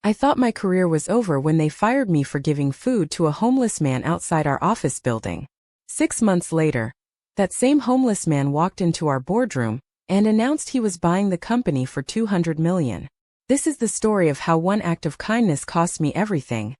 I thought my career was over when they fired me for giving food to a homeless man outside our office building. 6 months later, that same homeless man walked into our boardroom and announced he was buying the company for $200 million. This is the story of how one act of kindness cost me everything,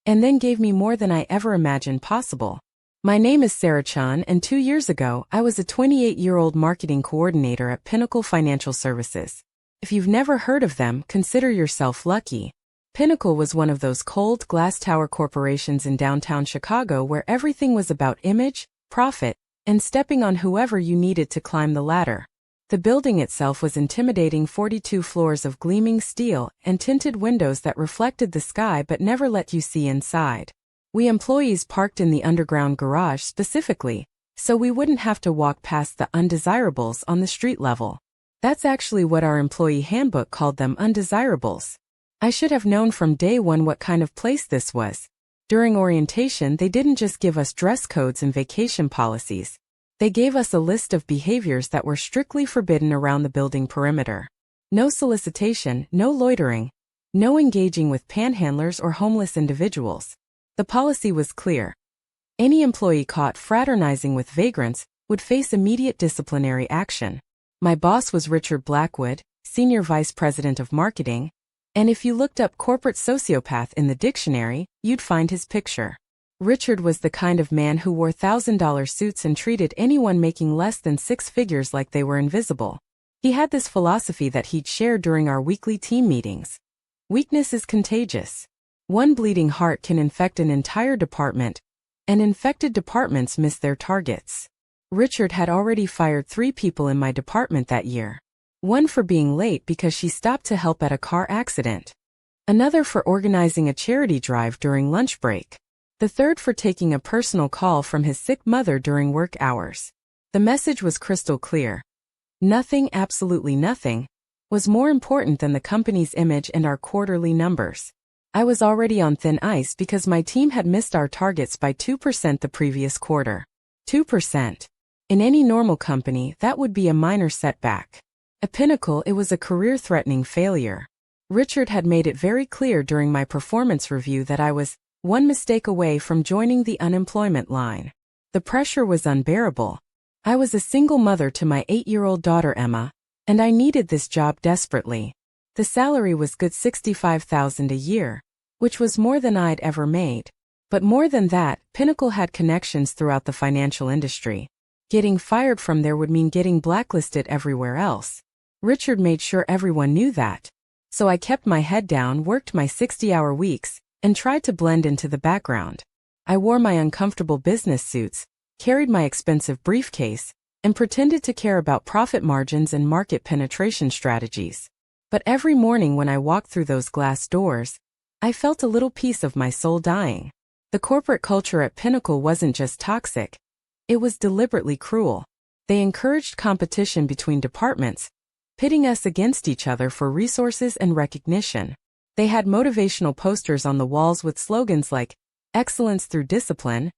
and then gave me more than I ever imagined possible. My name is Sarah Chen, and 2 years ago, I was a 28-year-old marketing coordinator at Pinnacle Financial Services. If you've never heard of them, consider yourself lucky. Pinnacle was one of those cold glass tower corporations in downtown Chicago where everything was about image, profit, and stepping on whoever you needed to climb the ladder. The building itself was intimidating: 42 floors of gleaming steel and tinted windows that reflected the sky but never let you see inside. We employees parked in the underground garage specifically, so we wouldn't have to walk past the undesirables on the street level. That's actually what our employee handbook called them: undesirables. I should have known from day one what kind of place this was. During orientation, they didn't just give us dress codes and vacation policies. They gave us a list of behaviors that were strictly forbidden around the building perimeter. No solicitation, no loitering, no engaging with panhandlers or homeless individuals. The policy was clear. Any employee caught fraternizing with vagrants would face immediate disciplinary action. My boss was Richard Blackwood, Senior Vice President of Marketing, and if you looked up corporate sociopath in the dictionary, you'd find his picture. Richard was the kind of man who wore $1,000 suits and treated anyone making less than 6 figures like they were invisible. He had this philosophy that he'd share during our weekly team meetings. Weakness is contagious. One bleeding heart can infect an entire department, and infected departments miss their targets. Richard had already fired 3 people in my department that year. One for being late because she stopped to help at a car accident. Another for organizing a charity drive during lunch break. The third for taking a personal call from his sick mother during work hours. The message was crystal clear. Nothing, absolutely nothing, was more important than the company's image and our quarterly numbers. I was already on thin ice because my team had missed our targets by 2% the previous quarter. 2%. In any normal company, that would be a minor setback. At Pinnacle, it was a career-threatening failure. Richard had made it very clear during my performance review that I was one mistake away from joining the unemployment line. The pressure was unbearable. I was a single mother to my 8-year-old daughter Emma, and I needed this job desperately. The salary was good $65,000 a year, which was more than I'd ever made. But more than that, Pinnacle had connections throughout the financial industry. Getting fired from there would mean getting blacklisted everywhere else. Richard made sure everyone knew that. So I kept my head down, worked my 60-hour weeks, and tried to blend into the background. I wore my uncomfortable business suits, carried my expensive briefcase, and pretended to care about profit margins and market penetration strategies. But every morning when I walked through those glass doors, I felt a little piece of my soul dying. The corporate culture at Pinnacle wasn't just toxic, it was deliberately cruel. They encouraged competition between departments, pitting us against each other for resources and recognition. They had motivational posters on the walls with slogans like, "Excellence through discipline,"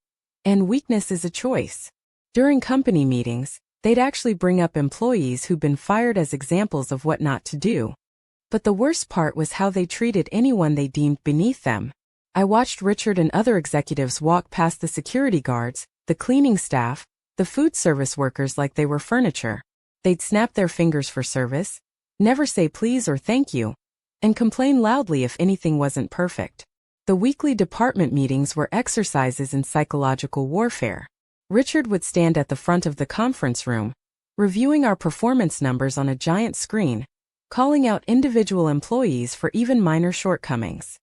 and "Weakness is a choice." During company meetings, they'd actually bring up employees who'd been fired as examples of what not to do. But the worst part was how they treated anyone they deemed beneath them. I watched Richard and other executives walk past the security guards, the cleaning staff, the food service workers like they were furniture. They'd snap their fingers for service, never say please or thank you, and complain loudly if anything wasn't perfect. The weekly department meetings were exercises in psychological warfare. Richard would stand at the front of the conference room, reviewing our performance numbers on a giant screen, calling out individual employees for even minor shortcomings.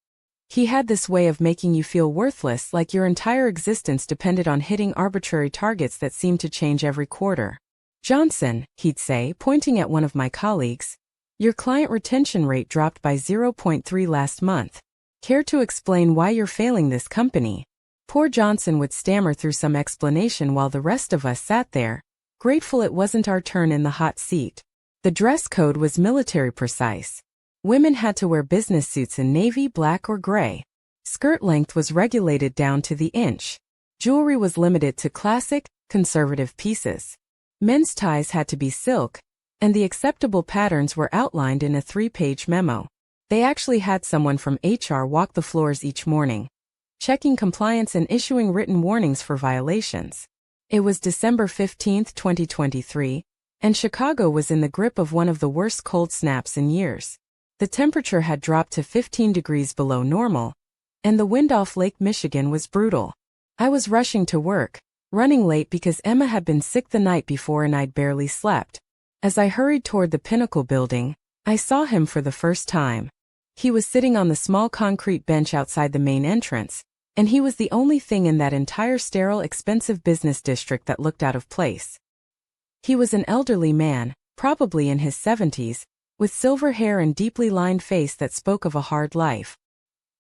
He had this way of making you feel worthless, like your entire existence depended on hitting arbitrary targets that seemed to change every quarter. "Johnson," he'd say, pointing at one of my colleagues, "your client retention rate dropped by 0.3 last month. Care to explain why you're failing this company?" Poor Johnson would stammer through some explanation while the rest of us sat there, grateful it wasn't our turn in the hot seat. The dress code was military precise. Women had to wear business suits in navy, black, or gray. Skirt length was regulated down to the inch. Jewelry was limited to classic, conservative pieces. Men's ties had to be silk, and the acceptable patterns were outlined in a 3-page memo. They actually had someone from HR walk the floors each morning, checking compliance and issuing written warnings for violations. It was December 15, 2023, and Chicago was in the grip of one of the worst cold snaps in years. The temperature had dropped to 15 degrees below normal, and the wind off Lake Michigan was brutal. I was rushing to work, running late because Emma had been sick the night before and I'd barely slept. As I hurried toward the Pinnacle building, I saw him for the first time. He was sitting on the small concrete bench outside the main entrance, and he was the only thing in that entire sterile, expensive business district that looked out of place. He was an elderly man, probably in his 70s, with silver hair and deeply lined face that spoke of a hard life.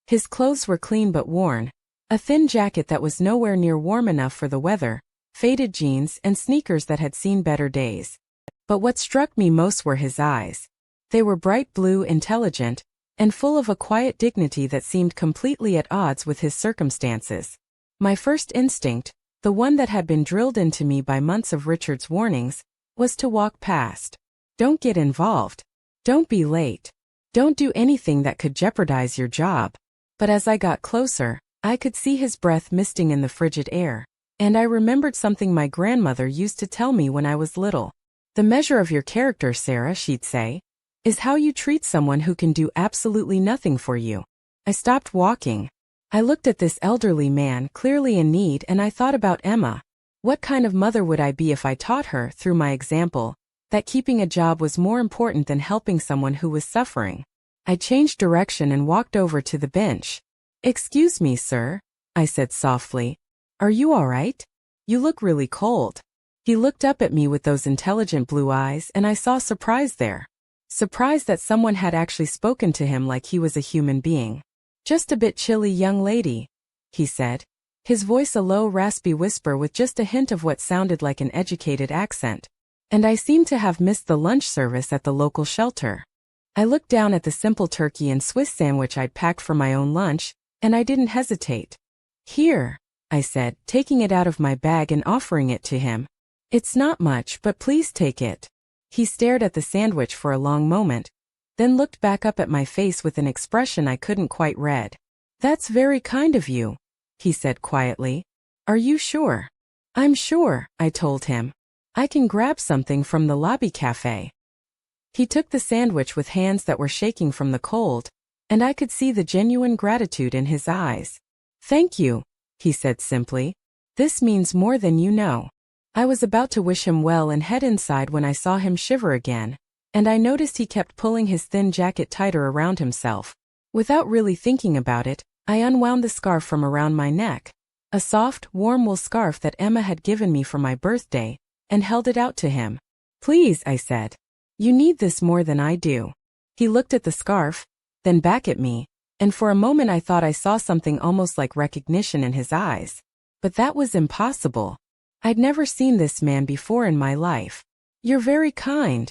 His clothes were clean but worn, a thin jacket that was nowhere near warm enough for the weather, faded jeans, and sneakers that had seen better days. But what struck me most were his eyes. They were bright blue, intelligent, and full of a quiet dignity that seemed completely at odds with his circumstances. My first instinct, the one that had been drilled into me by months of Richard's warnings, was to walk past. Don't get involved. Don't be late. Don't do anything that could jeopardize your job. But as I got closer, I could see his breath misting in the frigid air, and I remembered something my grandmother used to tell me when I was little. The measure of your character, Sarah, she'd say, is how you treat someone who can do absolutely nothing for you. I stopped walking. I looked at this elderly man, clearly in need, and I thought about Emma. What kind of mother would I be if I taught her, through my example, that keeping a job was more important than helping someone who was suffering? I changed direction and walked over to the bench. "Excuse me, sir," I said softly. "Are you all right? You look really cold." He looked up at me with those intelligent blue eyes, and I saw surprise there. Surprise that someone had actually spoken to him like he was a human being. "Just a bit chilly, young lady," he said, his voice a low, raspy whisper with just a hint of what sounded like an educated accent. And I seemed to have missed the lunch service at the local shelter. I looked down at the simple turkey and Swiss sandwich I'd packed for my own lunch, and I didn't hesitate. "Here," I said, taking it out of my bag and offering it to him. "It's not much, but please take it." He stared at the sandwich for a long moment, then looked back up at my face with an expression I couldn't quite read. "That's very kind of you," he said quietly. "Are you sure?" "I'm sure," I told him. "I can grab something from the lobby cafe." He took the sandwich with hands that were shaking from the cold, and I could see the genuine gratitude in his eyes. "Thank you," he said simply. "This means more than you know." I was about to wish him well and head inside when I saw him shiver again, and I noticed he kept pulling his thin jacket tighter around himself. Without really thinking about it, I unwound the scarf from around my neck, a soft, warm wool scarf that Emma had given me for my birthday, and held it out to him. "Please," I said. "You need this more than I do." He looked at the scarf, then back at me, and for a moment I thought I saw something almost like recognition in his eyes. But that was impossible. I'd never seen this man before in my life. "You're very kind,"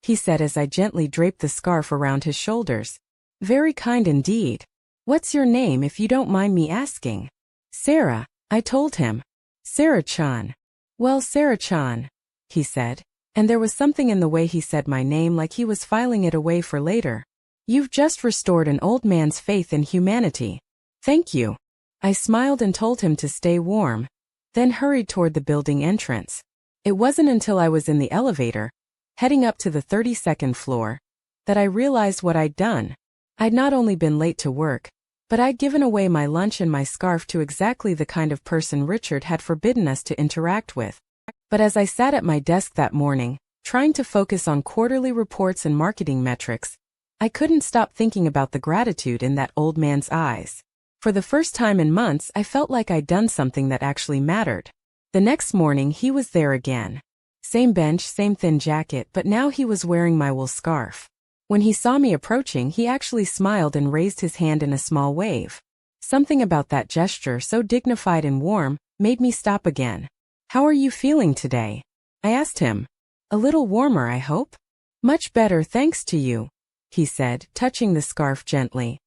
he said as I gently draped the scarf around his shoulders. "Very kind indeed. What's your name, if you don't mind me asking?" "Sarah," I told him. "Sarah Chen." "Well, Sarah Chen," he said, and there was something in the way he said my name like he was filing it away for later. "You've just restored an old man's faith in humanity. Thank you." I smiled and told him to stay warm, then hurried toward the building entrance. It wasn't until I was in the elevator, heading up to the 32nd floor, that I realized what I'd done. I'd not only been late to work, but I'd given away my lunch and my scarf to exactly the kind of person Richard had forbidden us to interact with. But as I sat at my desk that morning, trying to focus on quarterly reports and marketing metrics, I couldn't stop thinking about the gratitude in that old man's eyes. For the first time in months, I felt like I'd done something that actually mattered. The next morning, he was there again. Same bench, same thin jacket, but now he was wearing my wool scarf. When he saw me approaching, he actually smiled and raised his hand in a small wave. Something about that gesture, so dignified and warm, made me stop again. "How are you feeling today?" I asked him. "A little warmer, I hope?" "Much better, thanks to you," he said, touching the scarf gently.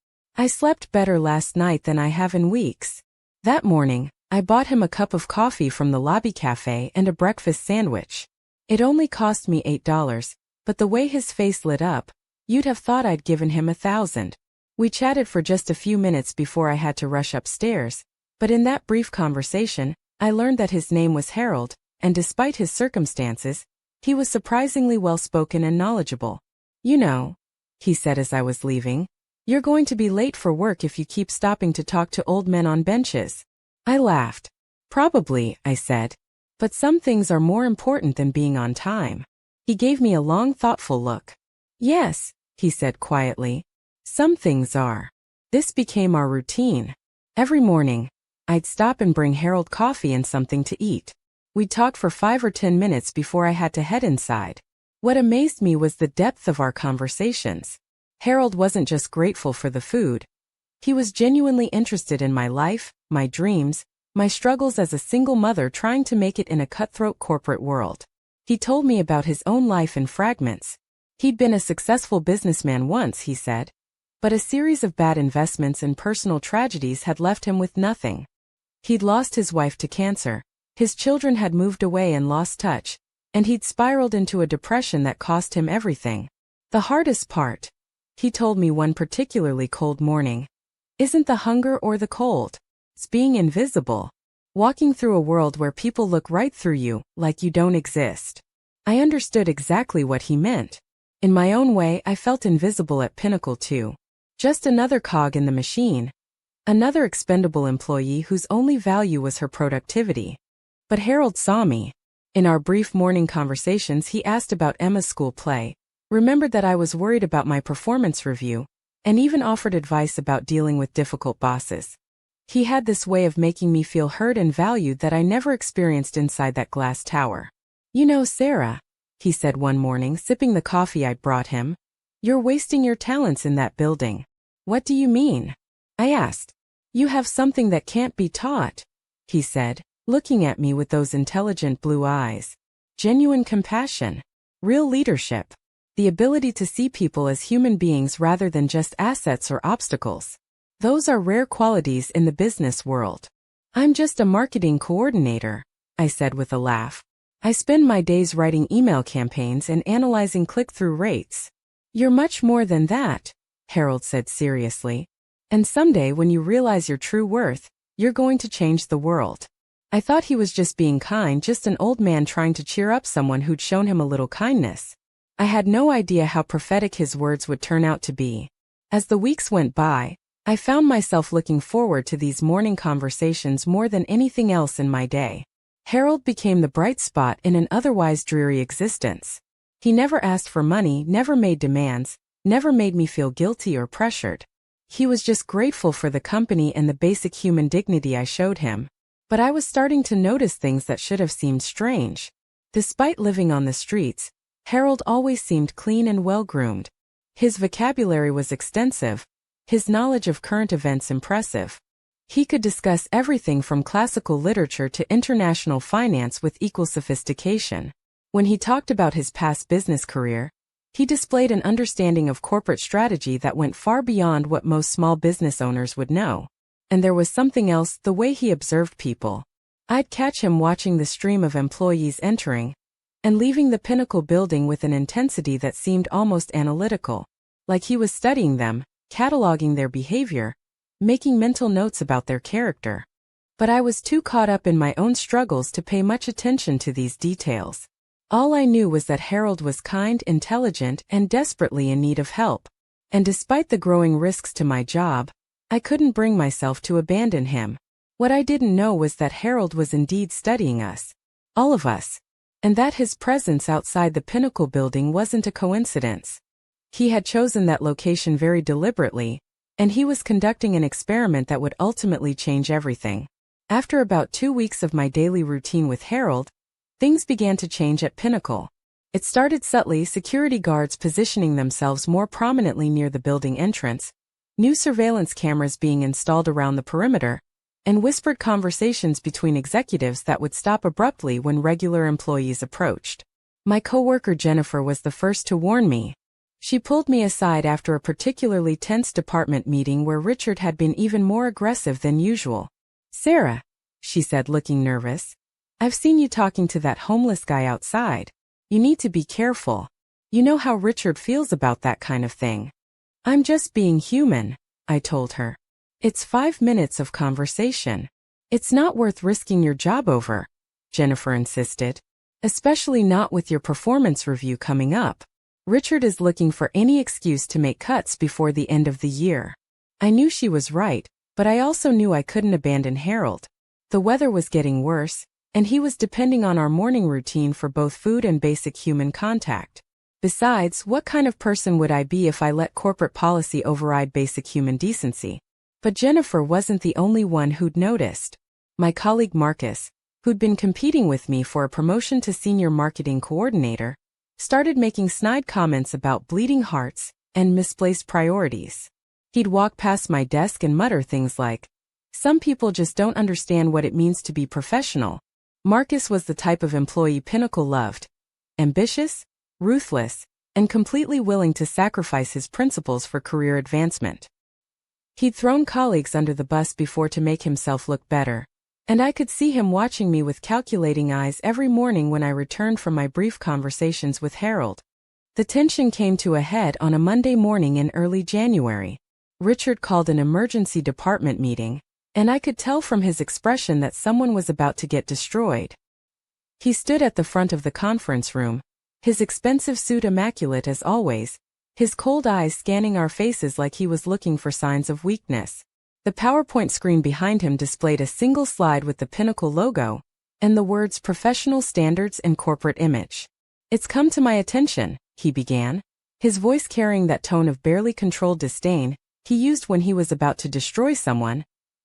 "I slept better last night than I have in weeks." That morning, I bought him a cup of coffee from the lobby cafe and a breakfast sandwich. It only cost me $8, but the way his face lit up, You'd have thought I'd given him 1,000. We chatted for just a few minutes before I had to rush upstairs, but in that brief conversation, I learned that his name was Harold, and despite his circumstances, he was surprisingly well-spoken and knowledgeable. You know, he said as I was leaving, you're going to be late for work if you keep stopping to talk to old men on benches. I laughed. Probably, I said, but some things are more important than being on time. He gave me a long, thoughtful look. Yes, he said quietly, some things are. This became our routine. Every morning, I'd stop and bring Harold coffee and something to eat. We'd talk for 5 or 10 minutes before I had to head inside. What amazed me was the depth of our conversations. Harold wasn't just grateful for the food. He was genuinely interested in my life, my dreams, my struggles as a single mother trying to make it in a cutthroat corporate world. He told me about his own life in fragments. He'd been a successful businessman once, he said, but a series of bad investments and personal tragedies had left him with nothing. He'd lost his wife to cancer, his children had moved away and lost touch, and he'd spiraled into a depression that cost him everything. The hardest part, he told me one particularly cold morning, isn't the hunger or the cold. It's being invisible. Walking through a world where people look right through you, like you don't exist. I understood exactly what he meant. In my own way, I felt invisible at Pinnacle too. Just another cog in the machine. Another expendable employee whose only value was her productivity. But Harold saw me. In our brief morning conversations, he asked about Emma's school play, remembered that I was worried about my performance review, and even offered advice about dealing with difficult bosses. He had this way of making me feel heard and valued that I never experienced inside that glass tower. You know, Sarah, he said one morning, sipping the coffee I'd brought him, you're wasting your talents in that building. What do you mean? I asked. You have something that can't be taught, he said, looking at me with those intelligent blue eyes. Genuine compassion. Real leadership. The ability to see people as human beings rather than just assets or obstacles. Those are rare qualities in the business world. I'm just a marketing coordinator, I said with a laugh. I spend my days writing email campaigns and analyzing click-through rates. You're much more than that, Harold said seriously. And someday when you realize your true worth, you're going to change the world. I thought he was just being kind, just an old man trying to cheer up someone who'd shown him a little kindness. I had no idea how prophetic his words would turn out to be. As the weeks went by, I found myself looking forward to these morning conversations more than anything else in my day. Harold became the bright spot in an otherwise dreary existence. He never asked for money, never made demands, never made me feel guilty or pressured. He was just grateful for the company and the basic human dignity I showed him. But I was starting to notice things that should have seemed strange. Despite living on the streets, Harold always seemed clean and well-groomed. His vocabulary was extensive, his knowledge of current events impressive. He could discuss everything from classical literature to international finance with equal sophistication. When he talked about his past business career, he displayed an understanding of corporate strategy that went far beyond what most small business owners would know. And there was something else, the way he observed people. I'd catch him watching the stream of employees entering and leaving the Pinnacle building with an intensity that seemed almost analytical, like he was studying them, cataloging their behavior, making mental notes about their character. But I was too caught up in my own struggles to pay much attention to these details. All I knew was that Harold was kind, intelligent, and desperately in need of help. And despite the growing risks to my job, I couldn't bring myself to abandon him. What I didn't know was that Harold was indeed studying us. All of us. And that his presence outside the Pinnacle building wasn't a coincidence. He had chosen that location very deliberately, and he was conducting an experiment that would ultimately change everything. After about 2 weeks of my daily routine with Harold, things began to change at Pinnacle. It started subtly, security guards positioning themselves more prominently near the building entrance, new surveillance cameras being installed around the perimeter, and whispered conversations between executives that would stop abruptly when regular employees approached. My coworker Jennifer was the first to warn me. She pulled me aside after a particularly tense department meeting where Richard had been even more aggressive than usual. "Sarah," she said, looking nervous, "I've seen you talking to that homeless guy outside. You need to be careful." You know how Richard feels about that kind of thing. I'm just being human, I told her. It's 5 minutes of conversation. It's not worth risking your job over, Jennifer insisted. Especially not with your performance review coming up. Richard is looking for any excuse to make cuts before the end of the year. I knew she was right, but I also knew I couldn't abandon Harold. The weather was getting worse, and he was depending on our morning routine for both food and basic human contact. Besides, what kind of person would I be if I let corporate policy override basic human decency? But Jennifer wasn't the only one who'd noticed. My colleague Marcus, who'd been competing with me for a promotion to senior marketing coordinator, started making snide comments about bleeding hearts and misplaced priorities. He'd walk past my desk and mutter things like, "Some people just don't understand what it means to be professional." Marcus was the type of employee Pinnacle loved: ambitious, ruthless, and completely willing to sacrifice his principles for career advancement. He'd thrown colleagues under the bus before to make himself look better, and I could see him watching me with calculating eyes every morning when I returned from my brief conversations with Harold. The tension came to a head on a Monday morning in early January. Richard called an emergency department meeting, and I could tell from his expression that someone was about to get destroyed. He stood at the front of the conference room, his expensive suit immaculate as always, his cold eyes scanning our faces like he was looking for signs of weakness. The PowerPoint screen behind him displayed a single slide with the Pinnacle logo and the words "Professional Standards and Corporate Image." "It's come to my attention," he began, his voice carrying that tone of barely controlled disdain he used when he was about to destroy someone,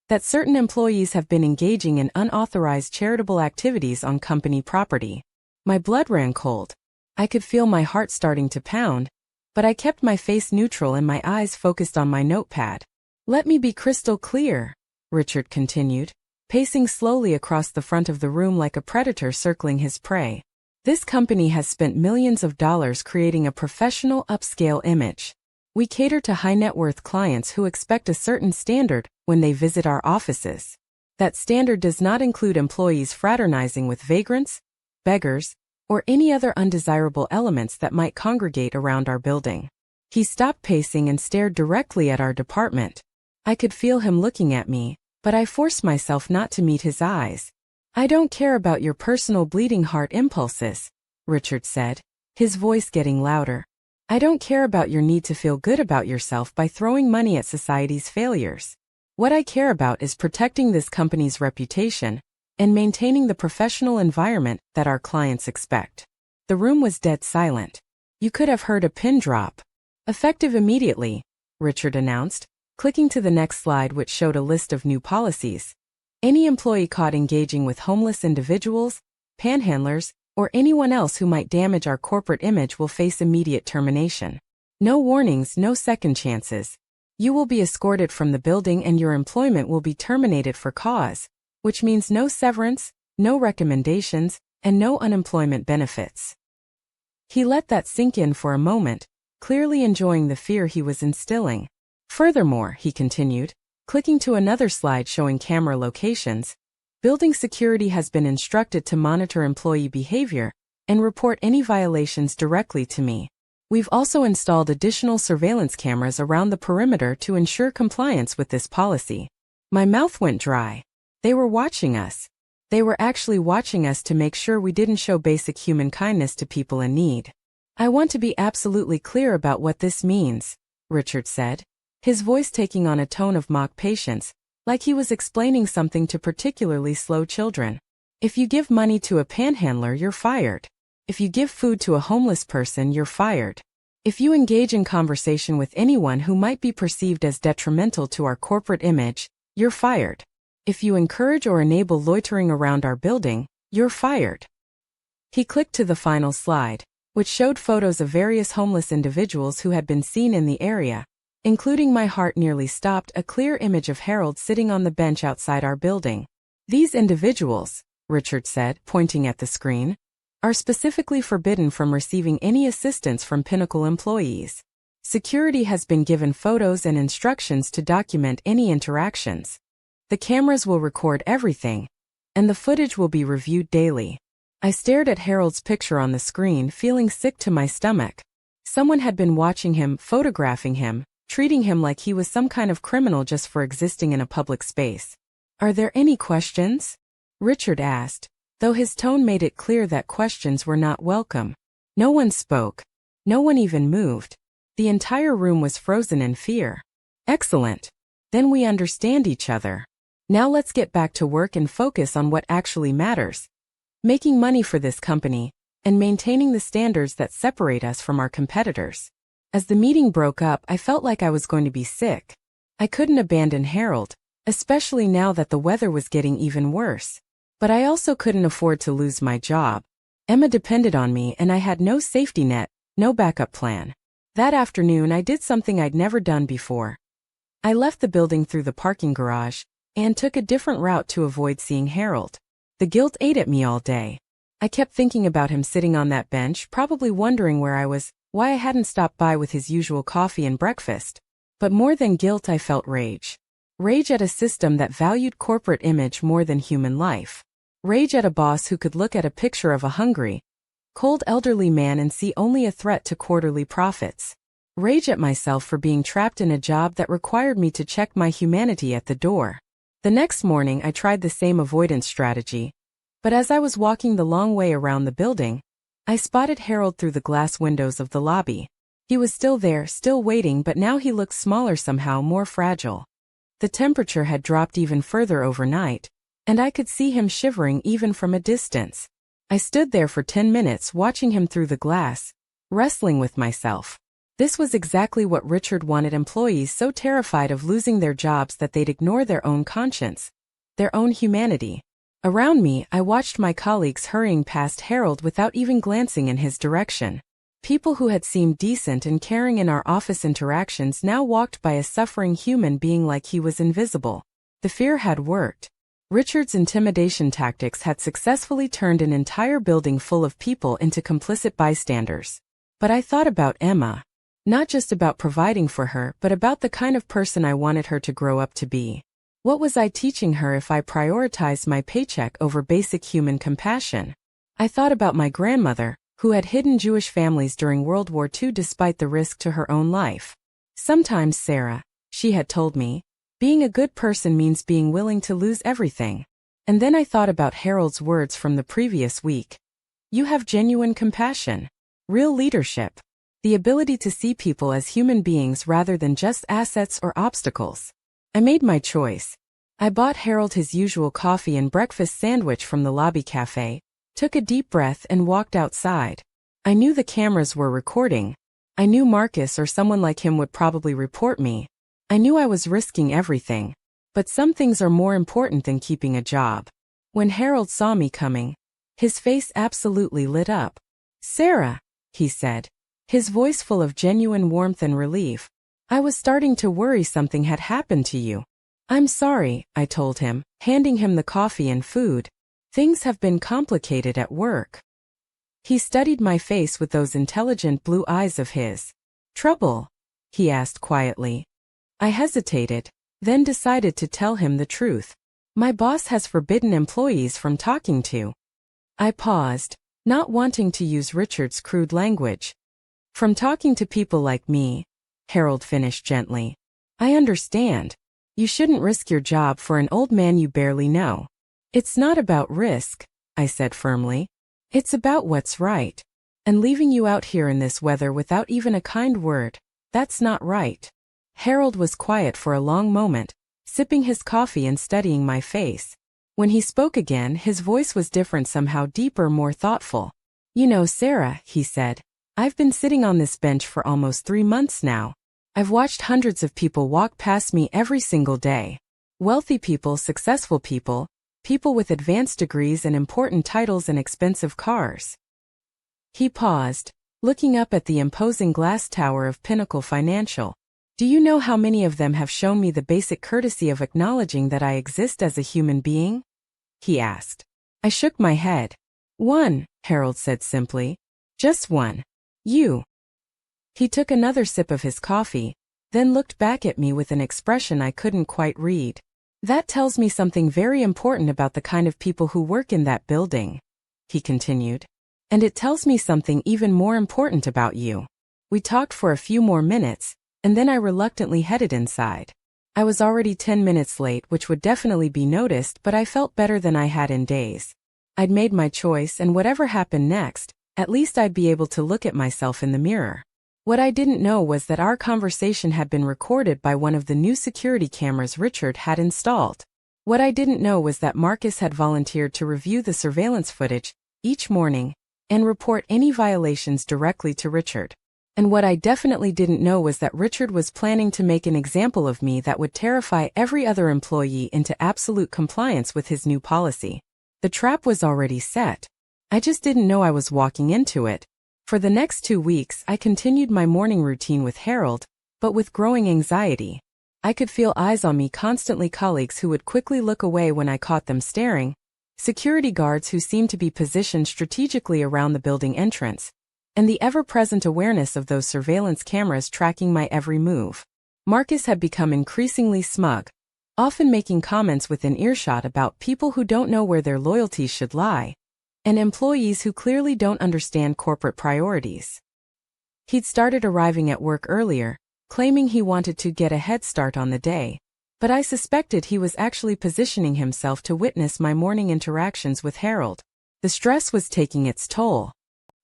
"that certain employees have been engaging in unauthorized charitable activities on company property." My blood ran cold. I could feel my heart starting to pound, but I kept my face neutral and my eyes focused on my notepad. "Let me be crystal clear," Richard continued, pacing slowly across the front of the room like a predator circling his prey. "This company has spent millions of dollars creating a professional, upscale image. We cater to high-net-worth clients who expect a certain standard when they visit our offices. That standard does not include employees fraternizing with vagrants, beggars, or any other undesirable elements that might congregate around our building." He stopped pacing and stared directly at our department. I could feel him looking at me, but I forced myself not to meet his eyes. "I don't care about your personal bleeding heart impulses," Richard said, his voice getting louder. "I don't care about your need to feel good about yourself by throwing money at society's failures. What I care about is protecting this company's reputation and maintaining the professional environment that our clients expect." The room was dead silent. You could have heard a pin drop. "Effective immediately," Richard announced, clicking to the next slide, which showed a list of new policies. "Any employee caught engaging with homeless individuals, panhandlers, or anyone else who might damage our corporate image will face immediate termination. No warnings, no second chances. You will be escorted from the building and your employment will be terminated for cause, which means no severance, no recommendations, and no unemployment benefits." He let that sink in for a moment, clearly enjoying the fear he was instilling. "Furthermore," he continued, clicking to another slide showing camera locations, "building security has been instructed to monitor employee behavior and report any violations directly to me. We've also installed additional surveillance cameras around the perimeter to ensure compliance with this policy." My mouth went dry. They were watching us. They were actually watching us to make sure we didn't show basic human kindness to people in need. "I want to be absolutely clear about what this means," Richard said, his voice taking on a tone of mock patience, like he was explaining something to particularly slow children. "If you give money to a panhandler, you're fired. If you give food to a homeless person, you're fired. If you engage in conversation with anyone who might be perceived as detrimental to our corporate image, you're fired. If you encourage or enable loitering around our building, you're fired." He clicked to the final slide, which showed photos of various homeless individuals who had been seen in the area, including, my heart nearly stopped, a clear image of Harold sitting on the bench outside our building. "These individuals," Richard said, pointing at the screen, "are specifically forbidden from receiving any assistance from Pinnacle employees. Security has been given photos and instructions to document any interactions. The cameras will record everything, and the footage will be reviewed daily." I stared at Harold's picture on the screen, feeling sick to my stomach. Someone had been watching him, photographing him, treating him like he was some kind of criminal just for existing in a public space. "Are there any questions?" Richard asked, though his tone made it clear that questions were not welcome. No one spoke. No one even moved. The entire room was frozen in fear. "Excellent. Then we understand each other. Now let's get back to work and focus on what actually matters. Making money for this company, and maintaining the standards that separate us from our competitors." As the meeting broke up, I felt like I was going to be sick. I couldn't abandon Harold, especially now that the weather was getting even worse. But I also couldn't afford to lose my job. Emma depended on me and I had no safety net, no backup plan. That afternoon I did something I'd never done before. I left the building through the parking garage and took a different route to avoid seeing Harold. The guilt ate at me all day. I kept thinking about him sitting on that bench, probably wondering where I was, why I hadn't stopped by with his usual coffee and breakfast. But more than guilt, I felt rage. Rage at a system that valued corporate image more than human life. Rage at a boss who could look at a picture of a hungry, cold elderly man and see only a threat to quarterly profits. Rage at myself for being trapped in a job that required me to check my humanity at the door. The next morning I tried the same avoidance strategy, but as I was walking the long way around the building, I spotted Harold through the glass windows of the lobby. He was still there, still waiting, but now he looked smaller somehow, more fragile. The temperature had dropped even further overnight, and I could see him shivering even from a distance. I stood there for 10 minutes watching him through the glass, wrestling with myself. This was exactly what Richard wanted: employees so terrified of losing their jobs that they'd ignore their own conscience, their own humanity. Around me, I watched my colleagues hurrying past Harold without even glancing in his direction. People who had seemed decent and caring in our office interactions now walked by a suffering human being like he was invisible. The fear had worked. Richard's intimidation tactics had successfully turned an entire building full of people into complicit bystanders. But I thought about Emma. Not just about providing for her, but about the kind of person I wanted her to grow up to be. What was I teaching her if I prioritized my paycheck over basic human compassion? I thought about my grandmother, who had hidden Jewish families during World War II despite the risk to her own life. "Sometimes, Sarah," she had told me, "being a good person means being willing to lose everything." And then I thought about Harold's words from the previous week. "You have genuine compassion, real leadership, the ability to see people as human beings rather than just assets or obstacles." I made my choice. I bought Harold his usual coffee and breakfast sandwich from the lobby cafe, took a deep breath and walked outside. I knew the cameras were recording. I knew Marcus or someone like him would probably report me. I knew I was risking everything. But some things are more important than keeping a job. When Harold saw me coming, his face absolutely lit up. "Sarah," he said, his voice full of genuine warmth and relief. "I was starting to worry something had happened to you." "I'm sorry," I told him, handing him the coffee and food. "Things have been complicated at work." He studied my face with those intelligent blue eyes of his. "Trouble?" he asked quietly. I hesitated, then decided to tell him the truth. "My boss has forbidden employees from talking to." I paused, not wanting to use Richard's crude language. "From talking to people like me," Harold finished gently. "I understand. You shouldn't risk your job for an old man you barely know." "It's not about risk," I said firmly. "It's about what's right. And leaving you out here in this weather without even a kind word, that's not right." Harold was quiet for a long moment, sipping his coffee and studying my face. When he spoke again, his voice was different, somehow deeper, more thoughtful. "You know, Sarah," he said, "I've been sitting on this bench for almost 3 months now. I've watched hundreds of people walk past me every single day. Wealthy people, successful people, people with advanced degrees and important titles and expensive cars." He paused, looking up at the imposing glass tower of Pinnacle Financial. "Do you know how many of them have shown me the basic courtesy of acknowledging that I exist as a human being?" he asked. I shook my head. "One," Harold said simply. "Just one. You." He took another sip of his coffee, then looked back at me with an expression I couldn't quite read. "That tells me something very important about the kind of people who work in that building," he continued. "And it tells me something even more important about you. We talked for a few more minutes, and then I reluctantly headed inside. I was already 10 minutes late, which would definitely be noticed, but I felt better than I had in days. I'd made my choice, and whatever happened next, at least I'd be able to look at myself in the mirror. What I didn't know was that our conversation had been recorded by one of the new security cameras Richard had installed. What I didn't know was that Marcus had volunteered to review the surveillance footage each morning and report any violations directly to Richard. And what I definitely didn't know was that Richard was planning to make an example of me that would terrify every other employee into absolute compliance with his new policy. The trap was already set. I just didn't know I was walking into it. For the next 2 weeks, I continued my morning routine with Harold, but with growing anxiety. I could feel eyes on me constantly, colleagues who would quickly look away when I caught them staring, security guards who seemed to be positioned strategically around the building entrance, and the ever-present awareness of those surveillance cameras tracking my every move. Marcus had become increasingly smug, often making comments within earshot about people who don't know where their loyalties should lie, and employees who clearly don't understand corporate priorities. He'd started arriving at work earlier, claiming he wanted to get a head start on the day, but I suspected he was actually positioning himself to witness my morning interactions with Harold. The stress was taking its toll.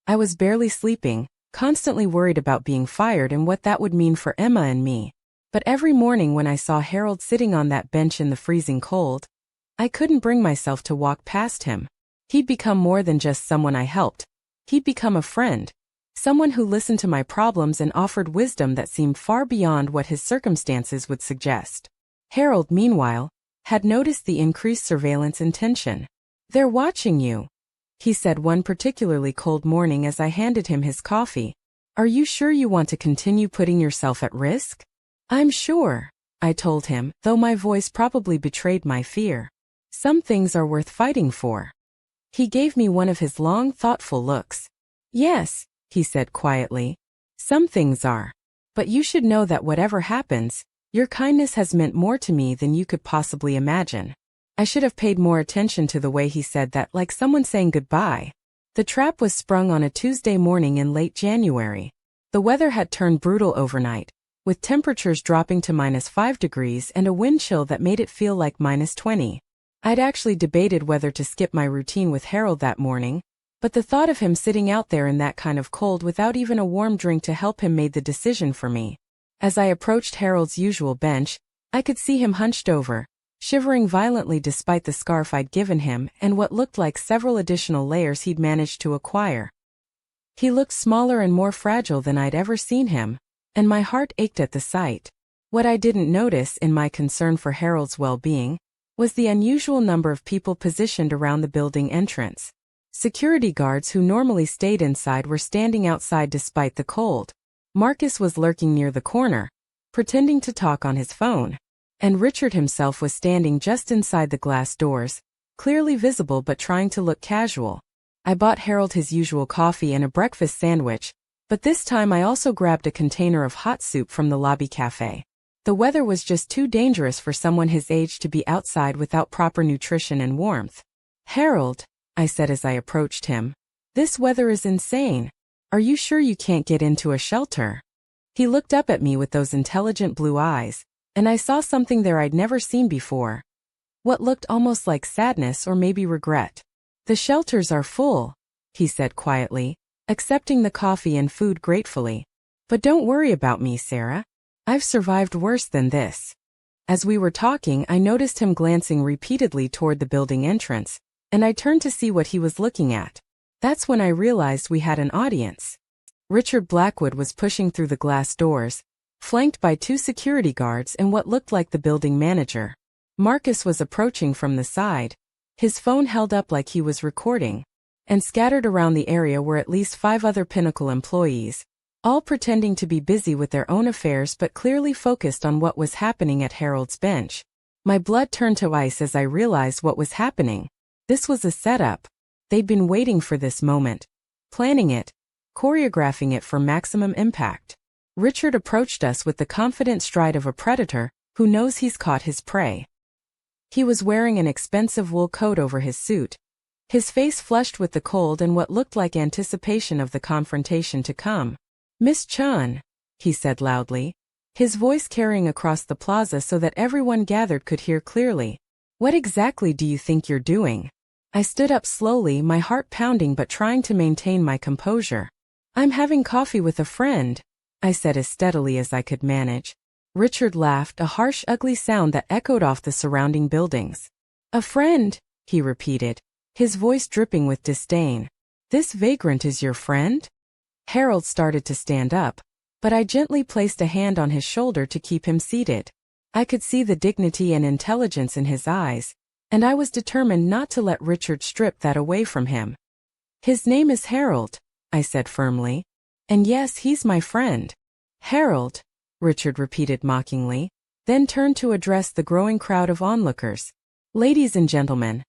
I was barely sleeping, constantly worried about being fired and what that would mean for Emma and me. But every morning when I saw Harold sitting on that bench in the freezing cold, I couldn't bring myself to walk past him. He'd become more than just someone I helped. He'd become a friend. Someone who listened to my problems and offered wisdom that seemed far beyond what his circumstances would suggest. Harold, meanwhile, had noticed the increased surveillance and tension. "They're watching you," he said one particularly cold morning as I handed him his coffee. "Are you sure you want to continue putting yourself at risk?" "I'm sure," I told him, though my voice probably betrayed my fear. "Some things are worth fighting for." He gave me one of his long, thoughtful looks. "Yes," he said quietly, "some things are. But you should know that whatever happens, your kindness has meant more to me than you could possibly imagine." I should have paid more attention to the way he said that, like someone saying goodbye. The trap was sprung on a Tuesday morning in late January. The weather had turned brutal overnight, with temperatures dropping to -5 degrees and a wind chill that made it feel like -20. I'd actually debated whether to skip my routine with Harold that morning, but the thought of him sitting out there in that kind of cold without even a warm drink to help him made the decision for me. As I approached Harold's usual bench, I could see him hunched over, shivering violently despite the scarf I'd given him and what looked like several additional layers he'd managed to acquire. He looked smaller and more fragile than I'd ever seen him, and my heart ached at the sight. What I didn't notice in my concern for Harold's well-being was the unusual number of people positioned around the building entrance. Security guards who normally stayed inside were standing outside despite the cold. Marcus was lurking near the corner, pretending to talk on his phone, and Richard himself was standing just inside the glass doors, clearly visible but trying to look casual. I bought Harold his usual coffee and a breakfast sandwich, but this time I also grabbed a container of hot soup from the lobby cafe. The weather was just too dangerous for someone his age to be outside without proper nutrition and warmth. "Harold," I said as I approached him, "this weather is insane. Are you sure you can't get into a shelter?" He looked up at me with those intelligent blue eyes, and I saw something there I'd never seen before. What looked almost like sadness or maybe regret. "The shelters are full," he said quietly, accepting the coffee and food gratefully. "But don't worry about me, Sarah. I've survived worse than this." As we were talking, I noticed him glancing repeatedly toward the building entrance, and I turned to see what he was looking at. That's when I realized we had an audience. Richard Blackwood was pushing through the glass doors, flanked by 2 security guards and what looked like the building manager. Marcus was approaching from the side, his phone held up like he was recording, and scattered around the area were at least 5 other Pinnacle employees, all pretending to be busy with their own affairs but clearly focused on what was happening at Harold's bench. My blood turned to ice as I realized what was happening. This was a setup. They'd been waiting for this moment, planning it, choreographing it for maximum impact. Richard approached us with the confident stride of a predator who knows he's caught his prey. He was wearing an expensive wool coat over his suit, his face flushed with the cold and what looked like anticipation of the confrontation to come. Miss Chen, he said loudly, his voice carrying across the plaza so that everyone gathered could hear clearly. What exactly do you think you're doing? I stood up slowly, my heart pounding but trying to maintain my composure. I'm having coffee with a friend, I said as steadily as I could manage. Richard laughed, a harsh, ugly sound that echoed off the surrounding buildings. A friend, he repeated, his voice dripping with disdain. This vagrant is your friend? Harold started to stand up, but I gently placed a hand on his shoulder to keep him seated. I could see the dignity and intelligence in his eyes, and I was determined not to let Richard strip that away from him. His name is Harold, I said firmly. And yes, he's my friend. Harold, Richard repeated mockingly, then turned to address the growing crowd of onlookers. Ladies and gentlemen,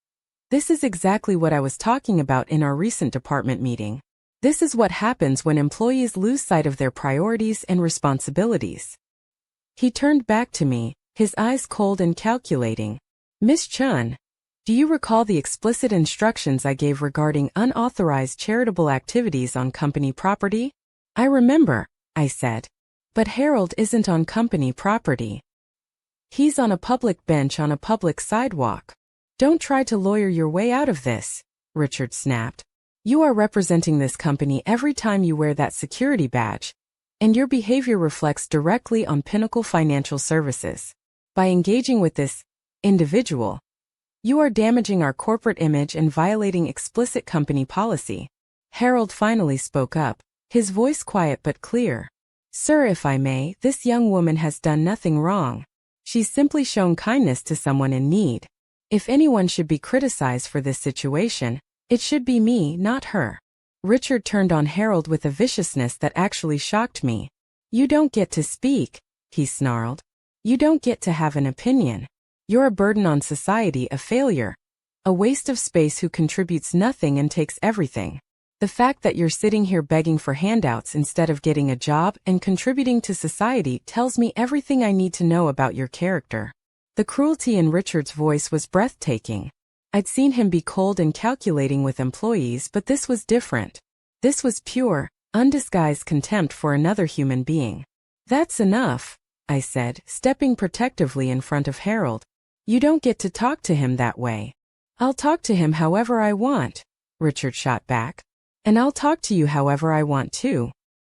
this is exactly what I was talking about in our recent department meeting. This is what happens when employees lose sight of their priorities and responsibilities. He turned back to me, his eyes cold and calculating. Miss Chen, do you recall the explicit instructions I gave regarding unauthorized charitable activities on company property? I remember, I said. But Harold isn't on company property. He's on a public bench on a public sidewalk. Don't try to lawyer your way out of this, Richard snapped. You are representing this company every time you wear that security badge, and your behavior reflects directly on Pinnacle Financial Services. By engaging with this individual, you are damaging our corporate image and violating explicit company policy. Harold finally spoke up, his voice quiet but clear. Sir, if I may, this young woman has done nothing wrong. She's simply shown kindness to someone in need. If anyone should be criticized for this situation, it should be me, not her. Richard turned on Harold with a viciousness that actually shocked me. You don't get to speak, he snarled. You don't get to have an opinion. You're a burden on society, a failure. A waste of space who contributes nothing and takes everything. The fact that you're sitting here begging for handouts instead of getting a job and contributing to society tells me everything I need to know about your character. The cruelty in Richard's voice was breathtaking. I'd seen him be cold and calculating with employees, but this was different. This was pure, undisguised contempt for another human being. That's enough, I said, stepping protectively in front of Harold. You don't get to talk to him that way. I'll talk to him however I want, Richard shot back. And I'll talk to you however I want too.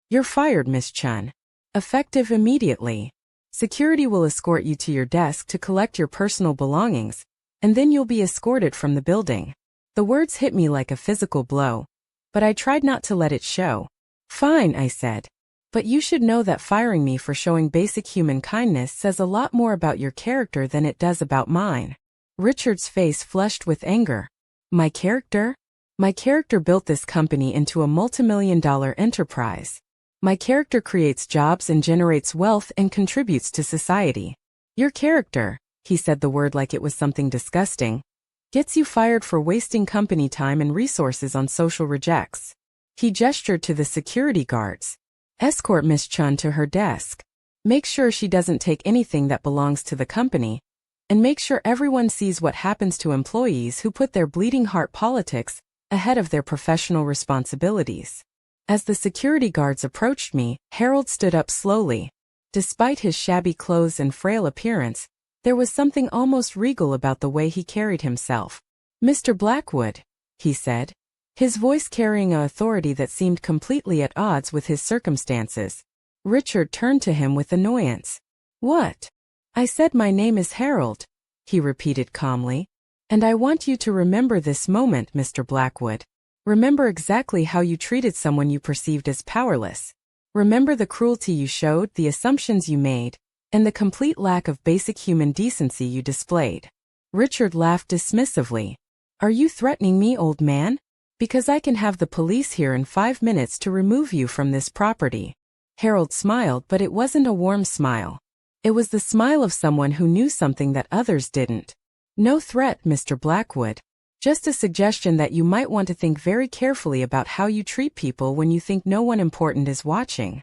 You're fired, Miss Chen. Effective immediately. Security will escort you to your desk to collect your personal belongings, and then you'll be escorted from the building. The words hit me like a physical blow, but I tried not to let it show. Fine, I said. But you should know that firing me for showing basic human kindness says a lot more about your character than it does about mine. Richard's face flushed with anger. My character? My character built this company into a multimillion-dollar enterprise. My character creates jobs and generates wealth and contributes to society. Your character, he said the word like it was something disgusting, gets you fired for wasting company time and resources on social rejects. He gestured to the security guards. Escort Miss Chen to her desk. Make sure she doesn't take anything that belongs to the company, and make sure everyone sees what happens to employees who put their bleeding heart politics ahead of their professional responsibilities. As the security guards approached me, Harold stood up slowly. Despite his shabby clothes and frail appearance, there was something almost regal about the way he carried himself. Mr. Blackwood, he said, his voice carrying an authority that seemed completely at odds with his circumstances. Richard turned to him with annoyance. What? I said my name is Harold, he repeated calmly. And I want you to remember this moment, Mr. Blackwood. Remember exactly how you treated someone you perceived as powerless. Remember the cruelty you showed, the assumptions you made, and the complete lack of basic human decency you displayed. Richard laughed dismissively. Are you threatening me, old man? Because I can have the police here in 5 minutes to remove you from this property. Harold smiled, but it wasn't a warm smile. It was the smile of someone who knew something that others didn't. No threat, Mr. Blackwood. Just a suggestion that you might want to think very carefully about how you treat people when you think no one important is watching.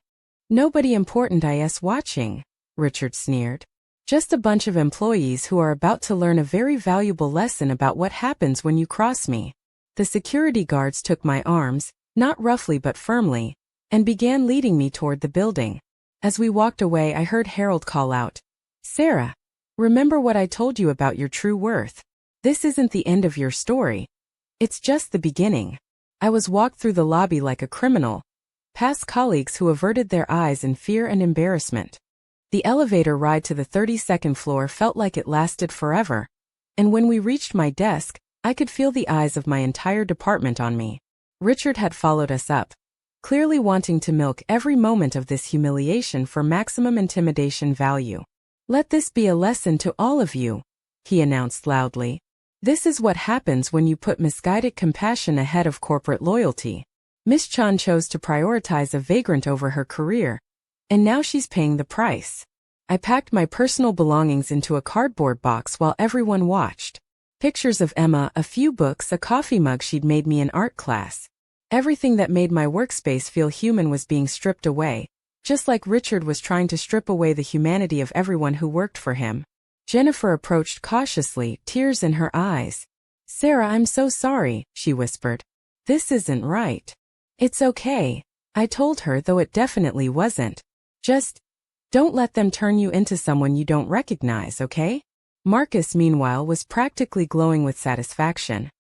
Nobody important is watching, Richard sneered. Just a bunch of employees who are about to learn a very valuable lesson about what happens when you cross me. The security guards took my arms, not roughly but firmly, and began leading me toward the building. As we walked away, I heard Harold call out, "Sarah, remember what I told you about your true worth. This isn't the end of your story. It's just the beginning." I was walked through the lobby like a criminal, past colleagues who averted their eyes in fear and embarrassment. The elevator ride to the 32nd floor felt like it lasted forever, and when we reached my desk, I could feel the eyes of my entire department on me. Richard had followed us up, clearly wanting to milk every moment of this humiliation for maximum intimidation value. "Let this be a lesson to all of you," he announced loudly. "This is what happens when you put misguided compassion ahead of corporate loyalty. Miss Chen chose to prioritize a vagrant over her career, and now she's paying the price." I packed my personal belongings into a cardboard box while everyone watched. Pictures of Emma, a few books, a coffee mug she'd made me in art class. Everything that made my workspace feel human was being stripped away, just like Richard was trying to strip away the humanity of everyone who worked for him. Jennifer approached cautiously, tears in her eyes. "Sarah, I'm so sorry," she whispered. "This isn't right." "It's okay," I told her, though it definitely wasn't. "Just don't let them turn you into someone you don't recognize, okay?" Marcus, meanwhile, was practically glowing with satisfaction.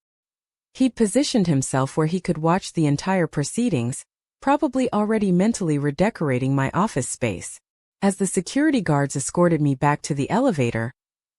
He'd positioned himself where he could watch the entire proceedings, probably already mentally redecorating my office space. As the security guards escorted me back to the elevator,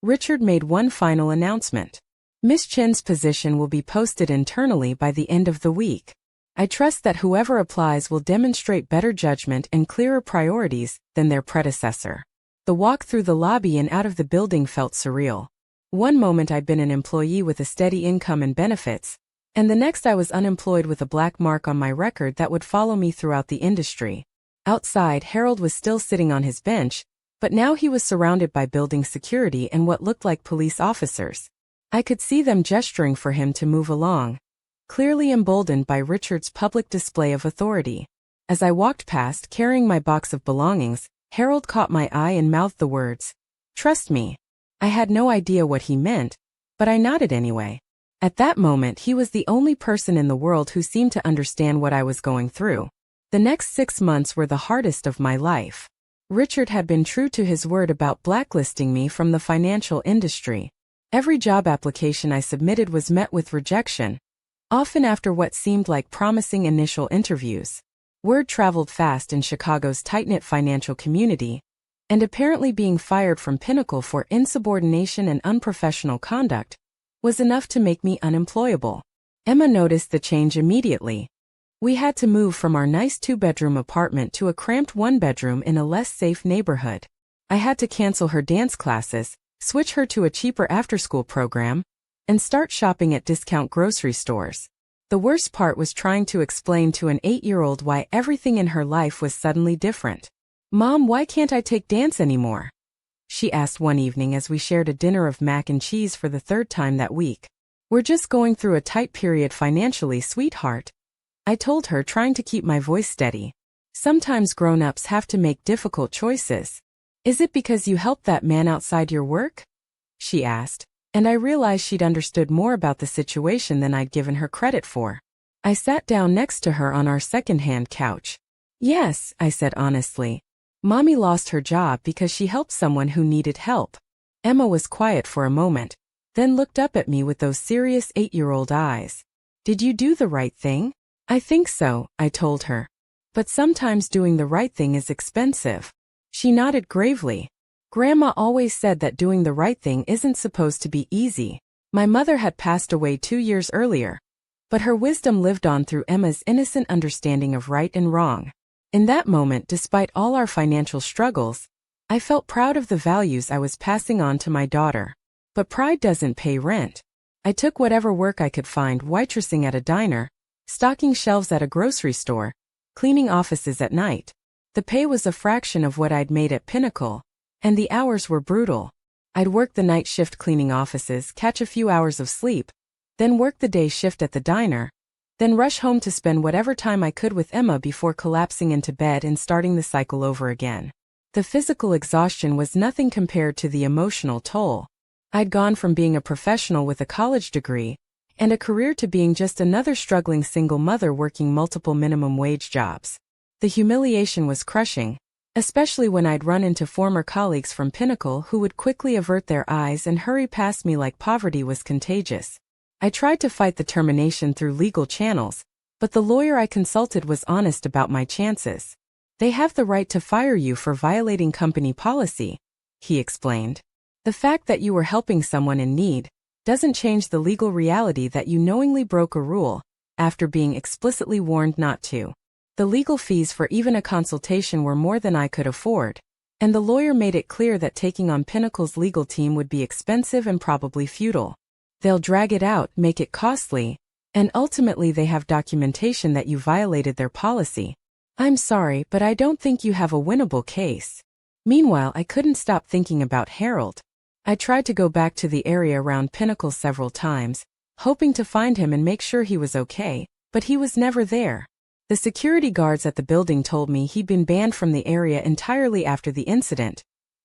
Richard made one final announcement. "Miss Chen's position will be posted internally by the end of the week. I trust that whoever applies will demonstrate better judgment and clearer priorities than their predecessor." The walk through the lobby and out of the building felt surreal. One moment I'd been an employee with a steady income and benefits, and the next I was unemployed with a black mark on my record that would follow me throughout the industry. Outside, Harold was still sitting on his bench, but now he was surrounded by building security and what looked like police officers. I could see them gesturing for him to move along, clearly emboldened by Richard's public display of authority. As I walked past, carrying my box of belongings, Harold caught my eye and mouthed the words, "Trust me." I had no idea what he meant, but I nodded anyway. At that moment, he was the only person in the world who seemed to understand what I was going through. The next 6 months were the hardest of my life. Richard had been true to his word about blacklisting me from the financial industry. Every job application I submitted was met with rejection, often after what seemed like promising initial interviews. Word traveled fast in Chicago's tight-knit financial community, and apparently being fired from Pinnacle for insubordination and unprofessional conduct was enough to make me unemployable. Emma noticed the change immediately. We had to move from our nice 2-bedroom apartment to a cramped 1-bedroom in a less safe neighborhood. I had to cancel her dance classes, switch her to a cheaper after-school program, and start shopping at discount grocery stores. The worst part was trying to explain to an 8-year-old why everything in her life was suddenly different. "Mom, why can't I take dance anymore?" she asked one evening as we shared a dinner of mac and cheese for the 3rd time that week. "We're just going through a tight period financially, sweetheart," I told her, trying to keep my voice steady. "Sometimes grown-ups have to make difficult choices." "Is it because you helped that man outside your work?" she asked, and I realized she'd understood more about the situation than I'd given her credit for. I sat down next to her on our second-hand couch. "Yes," I said honestly. "Mommy lost her job because she helped someone who needed help." Emma was quiet for a moment, then looked up at me with those serious 8-year-old eyes. "Did you do the right thing?" "I think so," I told her. "But sometimes doing the right thing is expensive." She nodded gravely. "Grandma always said that doing the right thing isn't supposed to be easy." My mother had passed away 2 years earlier, but her wisdom lived on through Emma's innocent understanding of right and wrong. In that moment, despite all our financial struggles, I felt proud of the values I was passing on to my daughter. But pride doesn't pay rent. I took whatever work I could find, waitressing at a diner, stocking shelves at a grocery store, cleaning offices at night. The pay was a fraction of what I'd made at Pinnacle, and the hours were brutal. I'd work the night shift cleaning offices, catch a few hours of sleep, then work the day shift at the diner, then rush home to spend whatever time I could with Emma before collapsing into bed and starting the cycle over again. The physical exhaustion was nothing compared to the emotional toll. I'd gone from being a professional with a college degree and a career to being just another struggling single mother working multiple minimum wage jobs. The humiliation was crushing, especially when I'd run into former colleagues from Pinnacle who would quickly avert their eyes and hurry past me like poverty was contagious. I tried to fight the termination through legal channels, but the lawyer I consulted was honest about my chances. They have the right to fire you for violating company policy, he explained. The fact that you were helping someone in need doesn't change the legal reality that you knowingly broke a rule after being explicitly warned not to. The legal fees for even a consultation were more than I could afford, and the lawyer made it clear that taking on Pinnacle's legal team would be expensive and probably futile. They'll drag it out, make it costly, and ultimately they have documentation that you violated their policy. I'm sorry, but I don't think you have a winnable case. Meanwhile, I couldn't stop thinking about Harold. I tried to go back to the area around Pinnacle several times, hoping to find him and make sure he was okay, but he was never there. The security guards at the building told me he'd been banned from the area entirely after the incident,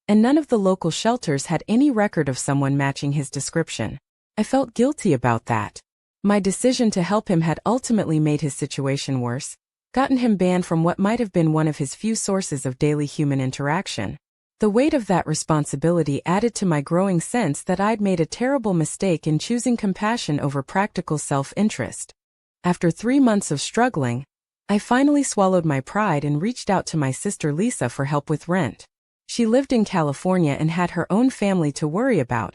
and none of the local shelters had any record of someone matching his description. I felt guilty about that. My decision to help him had ultimately made his situation worse, gotten him banned from what might have been one of his few sources of daily human interaction. The weight of that responsibility added to my growing sense that I'd made a terrible mistake in choosing compassion over practical self-interest. After 3 months of struggling, I finally swallowed my pride and reached out to my sister Lisa for help with rent. She lived in California and had her own family to worry about,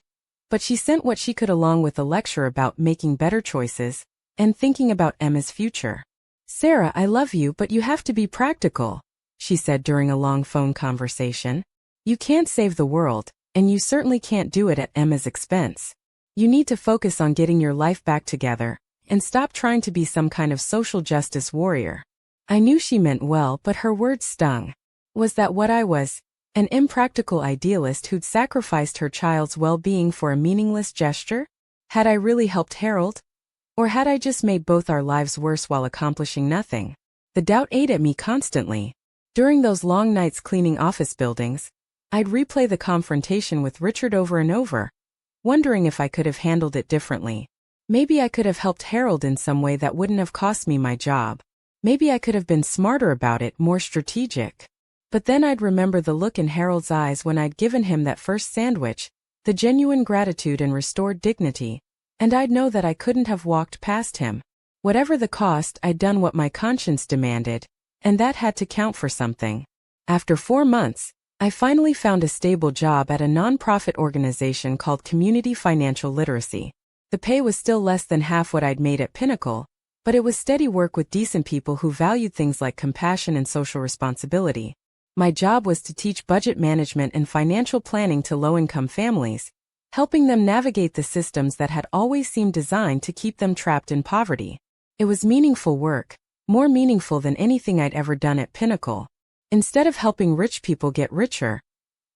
but she sent what she could along with a lecture about making better choices and thinking about Emma's future. "Sarah, I love you, but you have to be practical," she said during a long phone conversation. "You can't save the world, and you certainly can't do it at Emma's expense. You need to focus on getting your life back together and stop trying to be some kind of social justice warrior." I knew she meant well, but her words stung. Was that what I was? An impractical idealist who'd sacrificed her child's well-being for a meaningless gesture? Had I really helped Harold? Or had I just made both our lives worse while accomplishing nothing? The doubt ate at me constantly. During those long nights cleaning office buildings, I'd replay the confrontation with Richard over and over, wondering if I could have handled it differently. Maybe I could have helped Harold in some way that wouldn't have cost me my job. Maybe I could have been smarter about it, more strategic. But then I'd remember the look in Harold's eyes when I'd given him that first sandwich, the genuine gratitude and restored dignity, and I'd know that I couldn't have walked past him. Whatever the cost, I'd done what my conscience demanded, and that had to count for something. After 4 months, I finally found a stable job at a nonprofit organization called Community Financial Literacy. The pay was still less than half what I'd made at Pinnacle, but it was steady work with decent people who valued things like compassion and social responsibility. My job was to teach budget management and financial planning to low-income families, helping them navigate the systems that had always seemed designed to keep them trapped in poverty. It was meaningful work, more meaningful than anything I'd ever done at Pinnacle. Instead of helping rich people get richer,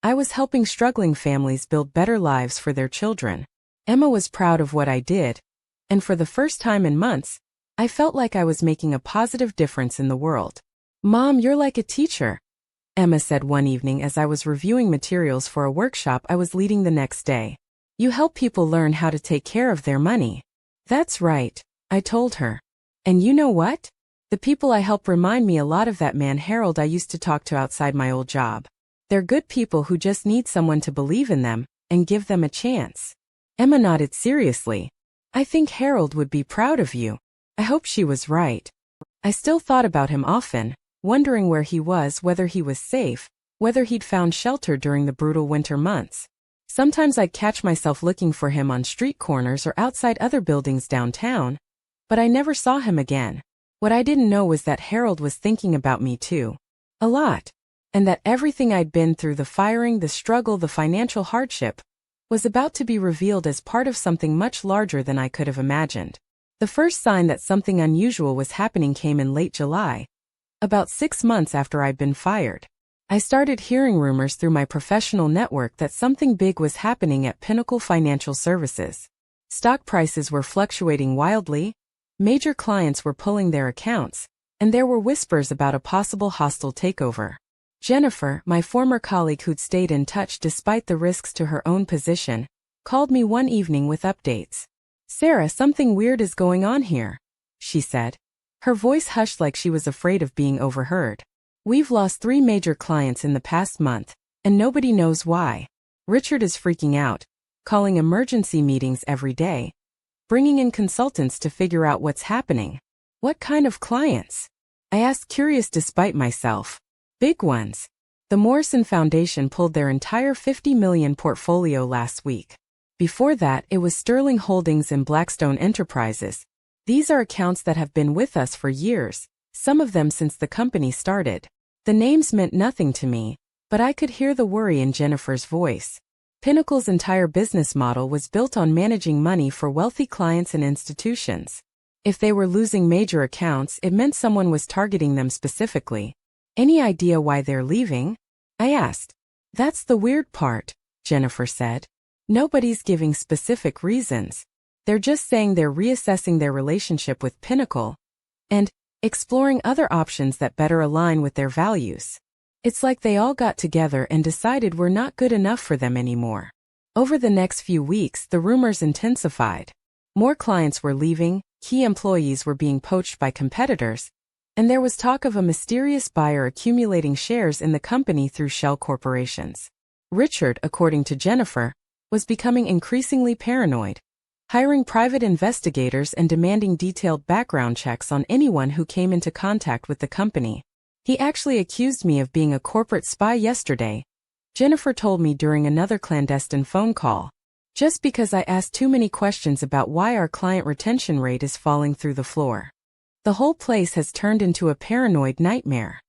I was helping struggling families build better lives for their children. Emma was proud of what I did, and for the first time in months, I felt like I was making a positive difference in the world. "Mom, you're like a teacher," Emma said one evening as I was reviewing materials for a workshop I was leading the next day. "You help people learn how to take care of their money." "That's right," I told her. "And you know what? The people I help remind me a lot of that man Harold I used to talk to outside my old job. They're good people who just need someone to believe in them and give them a chance." Emma nodded seriously. "I think Harold would be proud of you." I hoped she was right. I still thought about him often, wondering where he was, whether he was safe, whether he'd found shelter during the brutal winter months. Sometimes I'd catch myself looking for him on street corners or outside other buildings downtown, but I never saw him again. What I didn't know was that Harold was thinking about me too. A lot. And that everything I'd been through, the firing, the struggle, the financial hardship, was about to be revealed as part of something much larger than I could have imagined. The first sign that something unusual was happening came in late July, about 6 months after I'd been fired. I started hearing rumors through my professional network that something big was happening at Pinnacle Financial Services. Stock prices were fluctuating wildly, major clients were pulling their accounts, and there were whispers about a possible hostile takeover. Jennifer, my former colleague who'd stayed in touch despite the risks to her own position, called me one evening with updates. "Sarah, something weird is going on here," she said. Her voice hushed like she was afraid of being overheard. We've lost 3 major clients in the past month, and nobody knows why. Richard is freaking out, calling emergency meetings every day, bringing in consultants to figure out what's happening. What kind of clients? I asked, curious despite myself. Big ones. The Morrison Foundation pulled their entire $50 million portfolio last week. Before that, it was Sterling Holdings and Blackstone Enterprises. These are accounts that have been with us for years, some of them since the company started. The names meant nothing to me, but I could hear the worry in Jennifer's voice. Pinnacle's entire business model was built on managing money for wealthy clients and institutions. If they were losing major accounts, it meant someone was targeting them specifically. Any idea why they're leaving? I asked. That's the weird part, Jennifer said. Nobody's giving specific reasons. They're just saying they're reassessing their relationship with Pinnacle and exploring other options that better align with their values. It's like they all got together and decided we're not good enough for them anymore. Over the next few weeks, the rumors intensified. More clients were leaving, key employees were being poached by competitors, and there was talk of a mysterious buyer accumulating shares in the company through shell corporations. Richard, according to Jennifer, was becoming increasingly paranoid, hiring private investigators and demanding detailed background checks on anyone who came into contact with the company. He actually accused me of being a corporate spy yesterday, Jennifer told me during another clandestine phone call, just because I asked too many questions about why our client retention rate is falling through the floor. The whole place has turned into a paranoid nightmare.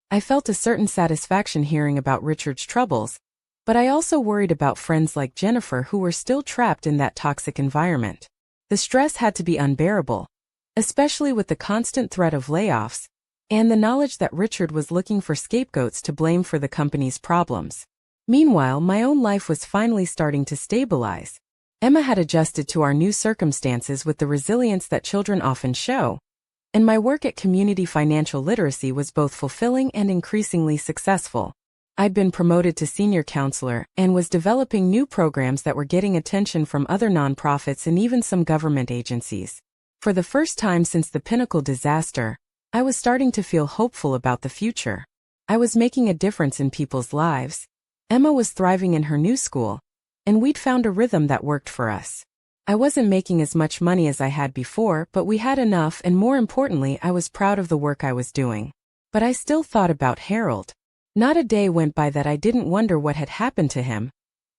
I felt a certain satisfaction hearing about Richard's troubles, but I also worried about friends like Jennifer who were still trapped in that toxic environment. The stress had to be unbearable, especially with the constant threat of layoffs, and the knowledge that Richard was looking for scapegoats to blame for the company's problems. Meanwhile, my own life was finally starting to stabilize. Emma had adjusted to our new circumstances with the resilience that children often show, and my work at Community Financial Literacy was both fulfilling and increasingly successful. I'd been promoted to senior counselor and was developing new programs that were getting attention from other nonprofits and even some government agencies. For the first time since the Pinnacle disaster, I was starting to feel hopeful about the future. I was making a difference in people's lives. Emma was thriving in her new school, and we'd found a rhythm that worked for us. I wasn't making as much money as I had before, but we had enough, and more importantly, I was proud of the work I was doing. But I still thought about Harold. Not a day went by that I didn't wonder what had happened to him,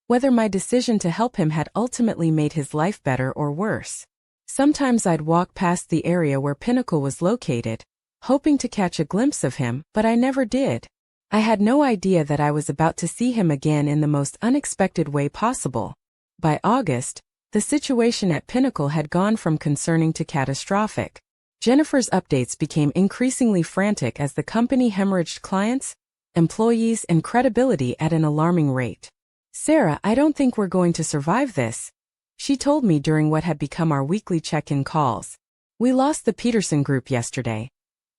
whether my decision to help him had ultimately made his life better or worse. Sometimes I'd walk past the area where Pinnacle was located, hoping to catch a glimpse of him, but I never did. I had no idea that I was about to see him again in the most unexpected way possible. By August, the situation at Pinnacle had gone from concerning to catastrophic. Jennifer's updates became increasingly frantic as the company hemorrhaged clients, employees, and credibility at an alarming rate. "Sarah, I don't think we're going to survive this," she told me during what had become our weekly check-in calls. "We lost the Peterson Group yesterday.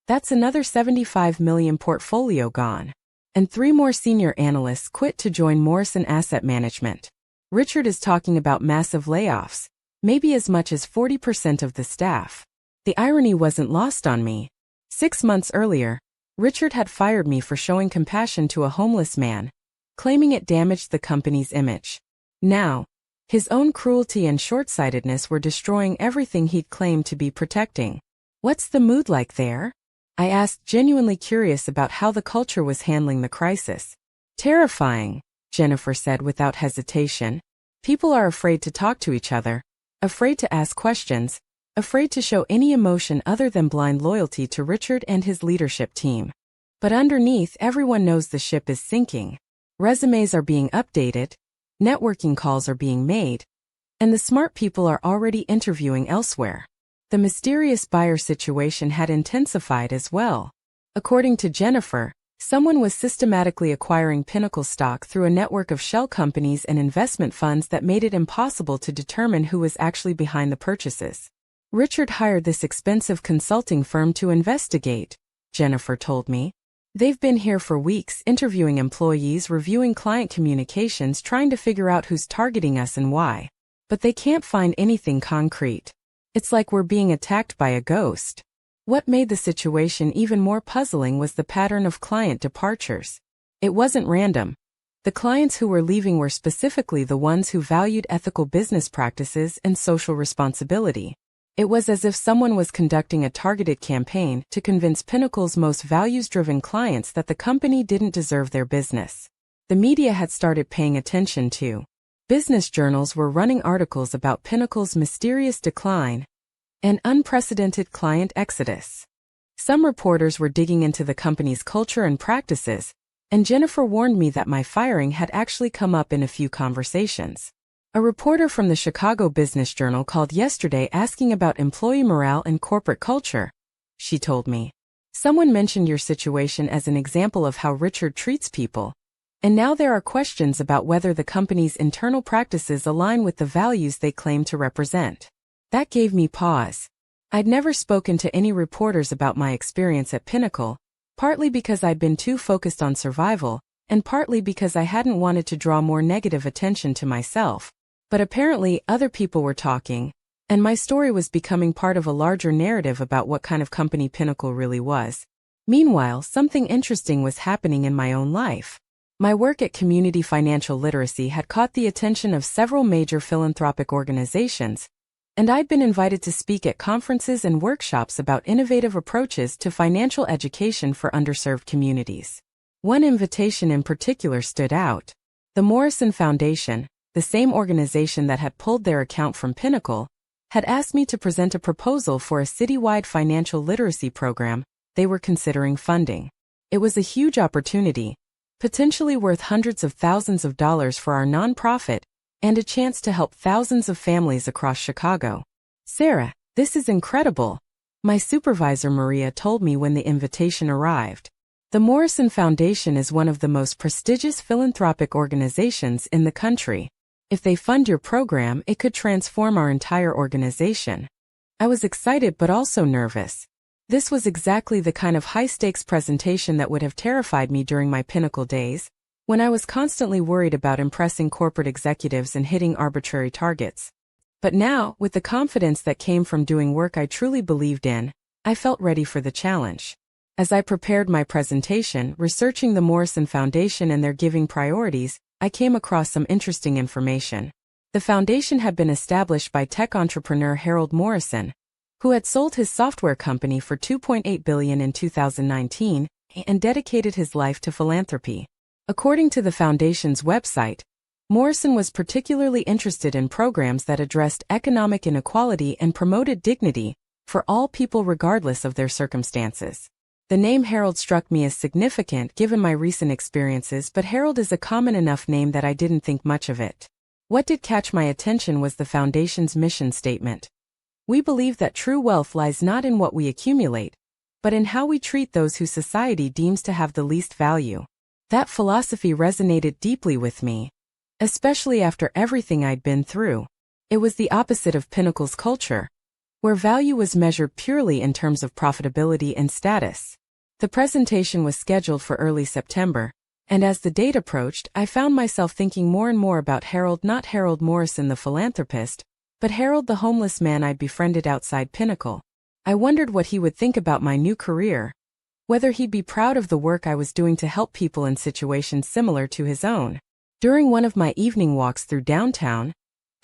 That's another $75 million portfolio gone. And 3 more senior analysts quit to join Morrison Asset Management. Richard is talking about massive layoffs, maybe as much as 40% of the staff." The irony wasn't lost on me. 6 months earlier, Richard had fired me for showing compassion to a homeless man, claiming it damaged the company's image. Now, his own cruelty and short-sightedness were destroying everything he'd claimed to be protecting. "What's the mood like there?" I asked, genuinely curious about how the culture was handling the crisis. "Terrifying," Jennifer said without hesitation. "People are afraid to talk to each other, afraid to ask questions, afraid to show any emotion other than blind loyalty to Richard and his leadership team. But underneath, everyone knows the ship is sinking. Resumes are being updated, networking calls are being made, and the smart people are already interviewing elsewhere." The mysterious buyer situation had intensified as well. According to Jennifer, someone was systematically acquiring Pinnacle stock through a network of shell companies and investment funds that made it impossible to determine who was actually behind the purchases. "Richard hired this expensive consulting firm to investigate," Jennifer told me. "They've been here for weeks, interviewing employees, reviewing client communications, trying to figure out who's targeting us and why. But they can't find anything concrete. It's like we're being attacked by a ghost." What made the situation even more puzzling was the pattern of client departures. It wasn't random. The clients who were leaving were specifically the ones who valued ethical business practices and social responsibility. It was as if someone was conducting a targeted campaign to convince Pinnacle's most values-driven clients that the company didn't deserve their business. The media had started paying attention too. Business journals were running articles about Pinnacle's mysterious decline and unprecedented client exodus. Some reporters were digging into the company's culture and practices, and Jennifer warned me that my firing had actually come up in a few conversations. A reporter from the Chicago Business Journal called yesterday asking about employee morale and corporate culture. She told me, "Someone mentioned your situation as an example of how Richard treats people, and now there are questions about whether the company's internal practices align with the values they claim to represent." That gave me pause. I'd never spoken to any reporters about my experience at Pinnacle, partly because I'd been too focused on survival, and partly because I hadn't wanted to draw more negative attention to myself. But apparently other people were talking, and my story was becoming part of a larger narrative about what kind of company Pinnacle really was. Meanwhile, something interesting was happening in my own life. My work at Community Financial Literacy had caught the attention of several major philanthropic organizations, and I'd been invited to speak at conferences and workshops about innovative approaches to financial education for underserved communities. One invitation in particular stood out. The Morrison Foundation, the same organization that had pulled their account from Pinnacle, had asked me to present a proposal for a citywide financial literacy program they were considering funding. It was a huge opportunity, potentially worth hundreds of thousands of dollars for our nonprofit, and a chance to help thousands of families across Chicago. "Sarah, this is incredible," my supervisor Maria told me when the invitation arrived. The Morrison Foundation is one of the most prestigious philanthropic organizations in the country. If they fund your program, it could transform our entire organization. I was excited but also nervous. This was exactly the kind of high-stakes presentation that would have terrified me during my Pinnacle days, when I was constantly worried about impressing corporate executives and hitting arbitrary targets. But now, with the confidence that came from doing work I truly believed in, I felt ready for the challenge. As I prepared my presentation, researching the Morrison Foundation and their giving priorities, I came across some interesting information. The foundation had been established by tech entrepreneur Harold Morrison, who had sold his software company for $2.8 billion in 2019 and dedicated his life to philanthropy. According to the foundation's website, Morrison was particularly interested in programs that addressed economic inequality and promoted dignity for all people regardless of their circumstances. The name Harold struck me as significant given my recent experiences, but Harold is a common enough name that I didn't think much of it. What did catch my attention was the foundation's mission statement. "We believe that true wealth lies not in what we accumulate, but in how we treat those who society deems to have the least value." That philosophy resonated deeply with me, especially after everything I'd been through. It was the opposite of Pinnacle's culture, where value was measured purely in terms of profitability and status. The presentation was scheduled for early September, and as the date approached, I found myself thinking more and more about Harold, not Harold Morrison the philanthropist, but Harold the homeless man I'd befriended outside Pinnacle. I wondered what he would think about my new career, whether he'd be proud of the work I was doing to help people in situations similar to his own. During one of my evening walks through downtown,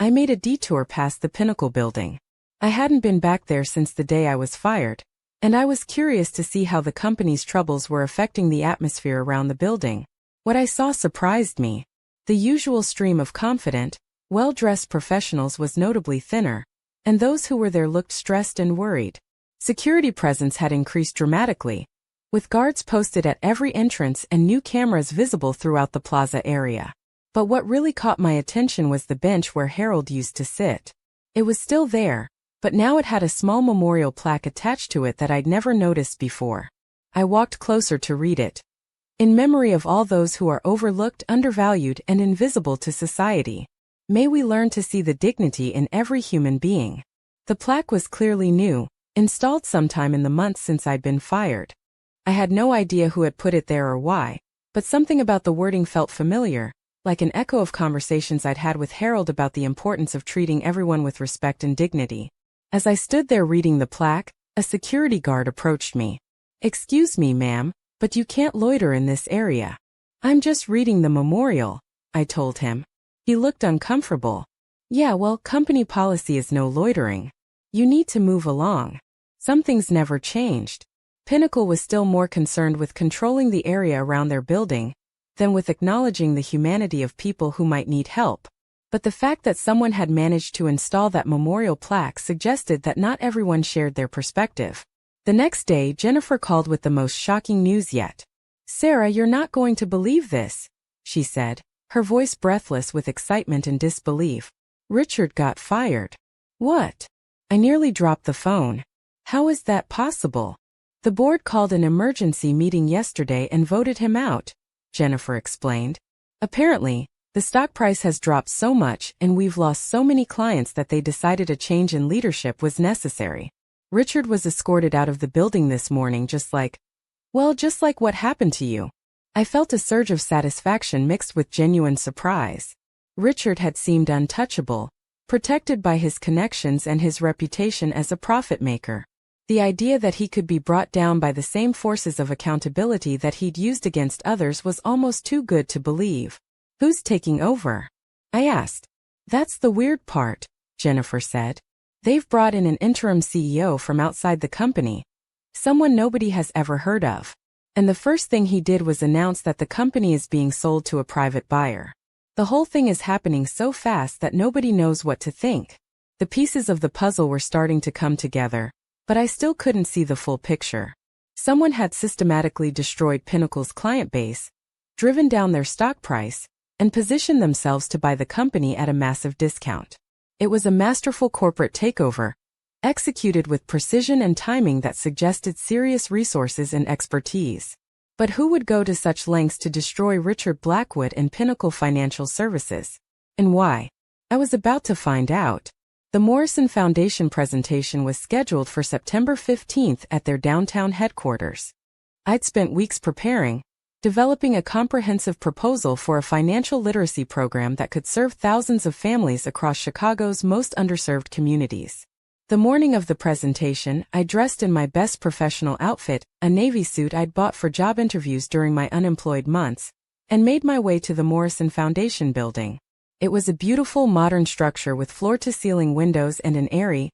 I made a detour past the Pinnacle building. I hadn't been back there since the day I was fired, and I was curious to see how the company's troubles were affecting the atmosphere around the building. What I saw surprised me. The usual stream of confident, well-dressed professionals was notably thinner, and those who were there looked stressed and worried. Security presence had increased dramatically, with guards posted at every entrance and new cameras visible throughout the plaza area. But what really caught my attention was the bench where Harold used to sit. It was still there, but now it had a small memorial plaque attached to it that I'd never noticed before. I walked closer to read it. "In memory of all those who are overlooked, undervalued, and invisible to society. May we learn to see the dignity in every human being." The plaque was clearly new, installed sometime in the months since I'd been fired. I had no idea who had put it there or why, but something about the wording felt familiar, like an echo of conversations I'd had with Harold about the importance of treating everyone with respect and dignity. As I stood there reading the plaque, a security guard approached me. "Excuse me, ma'am, but you can't loiter in this area." "I'm just reading the memorial," I told him. He looked uncomfortable. "Yeah, well, company policy is no loitering. You need to move along." Some things never changed. Pinnacle was still more concerned with controlling the area around their building than with acknowledging the humanity of people who might need help. But the fact that someone had managed to install that memorial plaque suggested that not everyone shared their perspective. The next day, Jennifer called with the most shocking news yet. "Sarah, you're not going to believe this," she said, her voice breathless with excitement and disbelief. "Richard got fired." "What?" I nearly dropped the phone. "How is that possible?" "The board called an emergency meeting yesterday and voted him out," Jennifer explained. "Apparently, the stock price has dropped so much and we've lost so many clients that they decided a change in leadership was necessary. Richard was escorted out of the building this morning just like what happened to you." I felt a surge of satisfaction mixed with genuine surprise. Richard had seemed untouchable, protected by his connections and his reputation as a profit maker. The idea that he could be brought down by the same forces of accountability that he'd used against others was almost too good to believe. "Who's taking over?" I asked. "That's the weird part," Jennifer said. "They've brought in an interim CEO from outside the company, someone nobody has ever heard of. And the first thing he did was announce that the company is being sold to a private buyer. The whole thing is happening so fast that nobody knows what to think." The pieces of the puzzle were starting to come together, but I still couldn't see the full picture. Someone had systematically destroyed Pinnacle's client base, driven down their stock price, and positioned themselves to buy the company at a massive discount. It was a masterful corporate takeover, executed with precision and timing that suggested serious resources and expertise. But who would go to such lengths to destroy Richard Blackwood and Pinnacle Financial Services? And why? I was about to find out. The Morrison Foundation presentation was scheduled for September 15th at their downtown headquarters. I'd spent weeks preparing, developing a comprehensive proposal for a financial literacy program that could serve thousands of families across Chicago's most underserved communities. The morning of the presentation, I dressed in my best professional outfit, a navy suit I'd bought for job interviews during my unemployed months, and made my way to the Morrison Foundation building. It was a beautiful modern structure with floor-to-ceiling windows and an airy,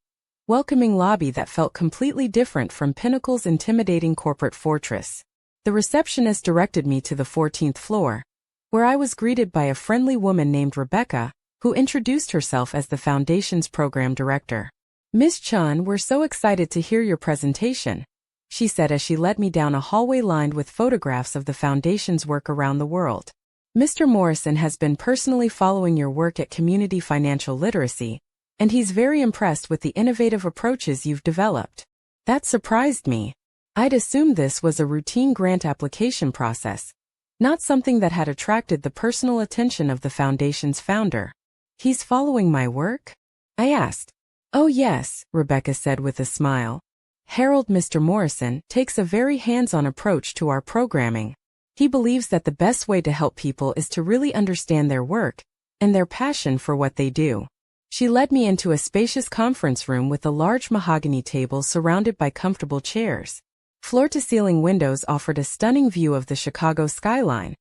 welcoming lobby that felt completely different from Pinnacle's intimidating corporate fortress. The receptionist directed me to the 14th floor, where I was greeted by a friendly woman named Rebecca, who introduced herself as the Foundation's program director. "Miss Chen, we're so excited to hear your presentation," she said as she led me down a hallway lined with photographs of the Foundation's work around the world. "Mr. Morrison has been personally following your work at Community Financial Literacy, and he's very impressed with the innovative approaches you've developed." That surprised me. I'd assumed this was a routine grant application process, not something that had attracted the personal attention of the Foundation's founder. "He's following my work?" I asked. "Oh yes," Rebecca said with a smile. "Harold, Mr. Morrison, takes a very hands-on approach to our programming. He believes that the best way to help people is to really understand their work and their passion for what they do." She led me into a spacious conference room with a large mahogany table surrounded by comfortable chairs. Floor-to-ceiling windows offered a stunning view of the Chicago skyline,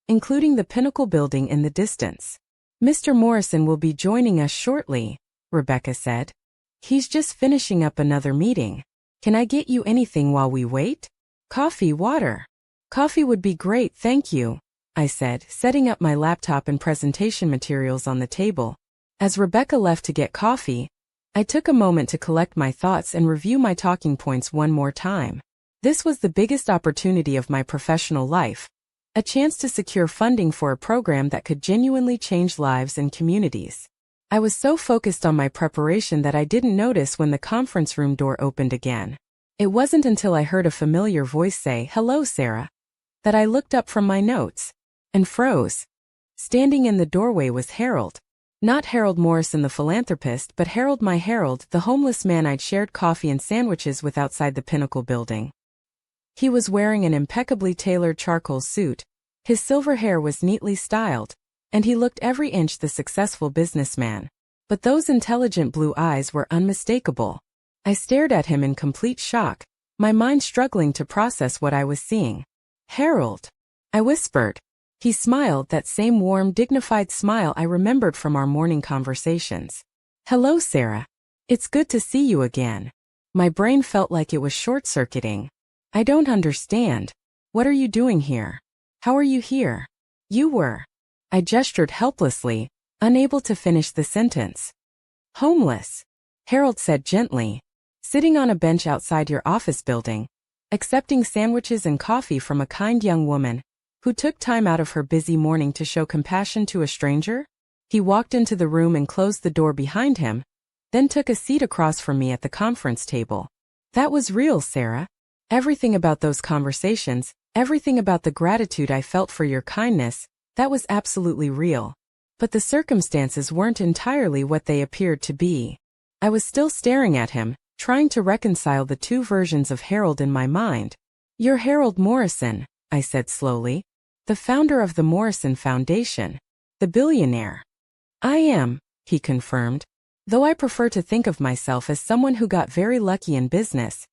including the Pinnacle building in the distance. "Mr. Morrison will be joining us shortly," Rebecca said. "He's just finishing up another meeting. Can I get you anything while we wait?" "Coffee, water." "Coffee would be great, thank you," I said, setting up my laptop and presentation materials on the table. As Rebecca left to get coffee, I took a moment to collect my thoughts and review my talking points one more time. This was the biggest opportunity of my professional life, a chance to secure funding for a program that could genuinely change lives and communities. I was so focused on my preparation that I didn't notice when the conference room door opened again. It wasn't until I heard a familiar voice say, "Hello, Sarah," that I looked up from my notes and froze. Standing in the doorway was Harold. Not Harold Morrison the philanthropist, but Harold, my Harold, the homeless man I'd shared coffee and sandwiches with outside the Pinnacle building. He was wearing an impeccably tailored charcoal suit, his silver hair was neatly styled, and he looked every inch the successful businessman. But those intelligent blue eyes were unmistakable. I stared at him in complete shock, my mind struggling to process what I was seeing. "Harold," I whispered. He smiled, that same warm, dignified smile I remembered from our morning conversations. "Hello, Sarah. It's good to see you again." My brain felt like it was short-circuiting. "I don't understand. What are you doing here? How are you here?" "You were." I gestured helplessly, unable to finish the sentence. "Homeless," Harold said gently, "sitting on a bench outside your office building, accepting sandwiches and coffee from a kind young woman who took time out of her busy morning to show compassion to a stranger." He walked into the room and closed the door behind him, then took a seat across from me at the conference table. "That was real, Sarah. Everything about those conversations, everything about the gratitude I felt for your kindness, that was absolutely real. But the circumstances weren't entirely what they appeared to be." I was still staring at him, trying to reconcile the two versions of Harold in my mind. "You're Harold Morrison," I said slowly. "The founder of the Morrison Foundation. The billionaire." "I am," he confirmed, "though I prefer to think of myself as someone who got very lucky in business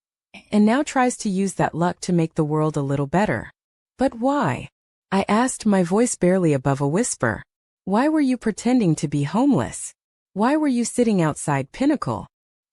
and now tries to use that luck to make the world a little better." "But why?" I asked, my voice barely above a whisper. "Why were you pretending to be homeless? Why were you sitting outside Pinnacle?"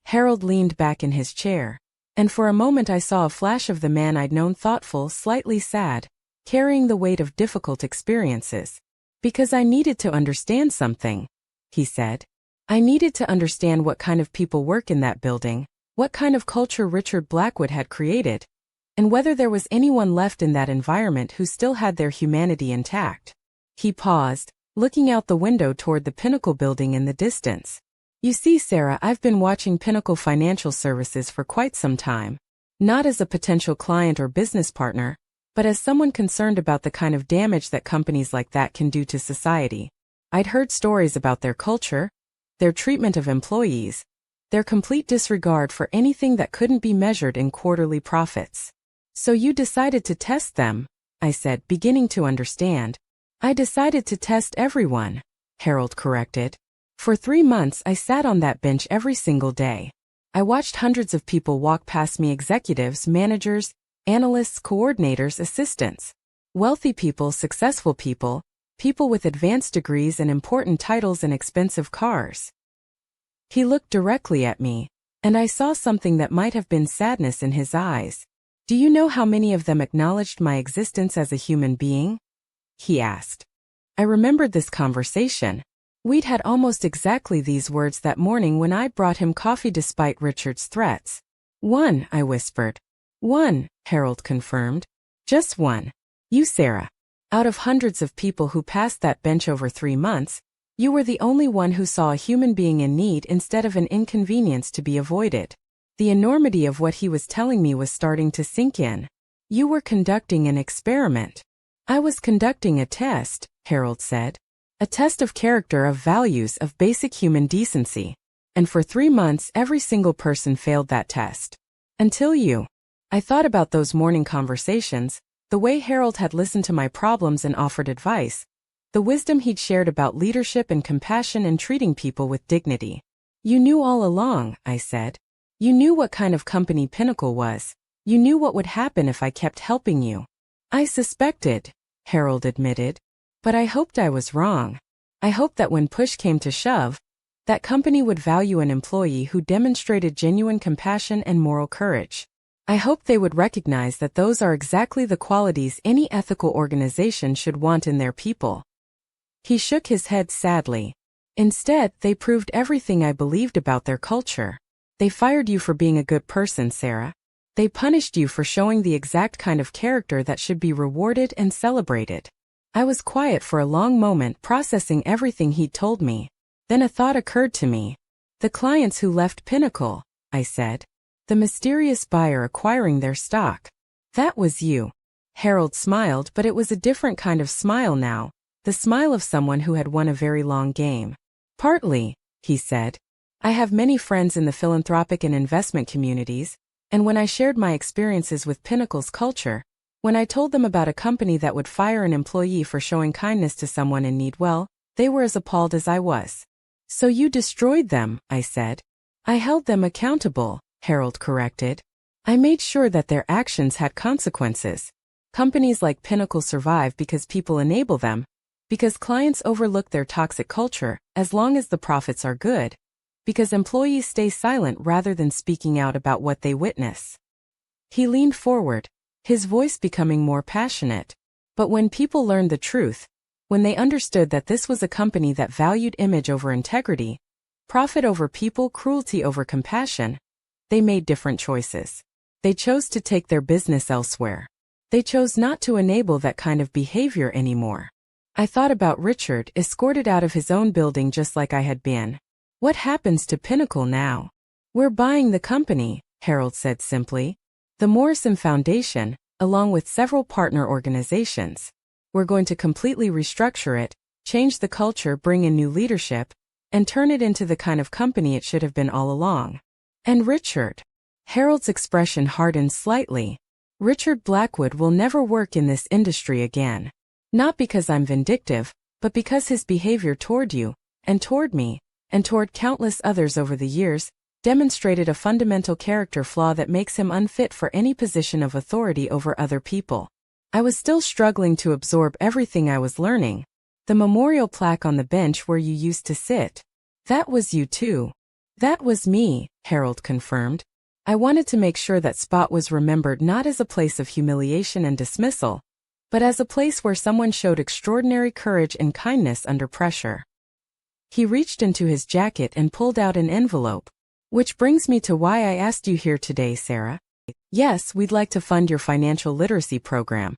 Harold leaned back in his chair, and for a moment I saw a flash of the man I'd known, thoughtful, slightly sad, carrying the weight of difficult experiences. "Because I needed to understand something," he said. "I needed to understand what kind of people work in that building, what kind of culture Richard Blackwood had created, and whether there was anyone left in that environment who still had their humanity intact." He paused, looking out the window toward the Pinnacle building in the distance. "You see, Sarah, I've been watching Pinnacle Financial Services for quite some time. Not as a potential client or business partner, but as someone concerned about the kind of damage that companies like that can do to society. I'd heard stories about their culture, their treatment of employees, their complete disregard for anything that couldn't be measured in quarterly profits." "So you decided to test them," I said, beginning to understand. "I decided to test everyone," Harold corrected. "For 3 months I sat on that bench every single day. I watched hundreds of people walk past me, executives, managers, analysts, coordinators, assistants. Wealthy people, successful people, people with advanced degrees and important titles and expensive cars." He looked directly at me, and I saw something that might have been sadness in his eyes. "Do you know how many of them acknowledged my existence as a human being?" he asked. I remembered this conversation. We'd had almost exactly these words that morning when I'd brought him coffee despite Richard's threats. "One," I whispered. "One," Harold confirmed. "Just one. You, Sarah. Out of hundreds of people who passed that bench over 3 months, you were the only one who saw a human being in need instead of an inconvenience to be avoided." The enormity of what he was telling me was starting to sink in. "You were conducting an experiment." "I was conducting a test," Harold said. "A test of character, of values, of basic human decency. And for 3 months every single person failed that test. Until you." I thought about those morning conversations, the way Harold had listened to my problems and offered advice, the wisdom he'd shared about leadership and compassion and treating people with dignity. "You knew all along," I said. "You knew what kind of company Pinnacle was. You knew what would happen if I kept helping you." "I suspected," Harold admitted. "But I hoped I was wrong. I hoped that when push came to shove, that company would value an employee who demonstrated genuine compassion and moral courage. I hoped they would recognize that those are exactly the qualities any ethical organization should want in their people." He shook his head sadly. "Instead, they proved everything I believed about their culture. They fired you for being a good person, Sarah. They punished you for showing the exact kind of character that should be rewarded and celebrated." I was quiet for a long moment, processing everything he'd told me. Then a thought occurred to me. "The clients who left Pinnacle," I said. "The mysterious buyer acquiring their stock. That was you." Harold smiled, but it was a different kind of smile now, the smile of someone who had won a very long game. "Partly," he said. "I have many friends in the philanthropic and investment communities, and when I shared my experiences with Pinnacle's culture, when I told them about a company that would fire an employee for showing kindness to someone in need, well, they were as appalled as I was." "So you destroyed them," I said. "I held them accountable," Harold corrected. I made sure that their actions had consequences. Companies like Pinnacle survive because people enable them, because clients overlook their toxic culture as long as the profits are good, because employees stay silent rather than speaking out about what they witness. He leaned forward, his voice becoming more passionate. But when people learned the truth, when they understood that this was a company that valued image over integrity, profit over people, cruelty over compassion, they made different choices. They chose to take their business elsewhere. They chose not to enable that kind of behavior anymore. I thought about Richard, escorted out of his own building just like I had been. What happens to Pinnacle now? We're buying the company, Harold said simply. The Morrison Foundation, along with several partner organizations. We're going to completely restructure it, change the culture, bring in new leadership, and turn it into the kind of company it should have been all along. And Richard? Harold's expression hardened slightly. Richard Blackwood will never work in this industry again. Not because I'm vindictive, but because his behavior toward you, and toward me, and toward countless others over the years, demonstrated a fundamental character flaw that makes him unfit for any position of authority over other people. I was still struggling to absorb everything I was learning. The memorial plaque on the bench where you used to sit. That was you too. That was me, Harold confirmed. I wanted to make sure that spot was remembered not as a place of humiliation and dismissal, but as a place where someone showed extraordinary courage and kindness under pressure. He reached into his jacket and pulled out an envelope. Which brings me to why I asked you here today, Sarah. Yes, we'd like to fund your financial literacy program.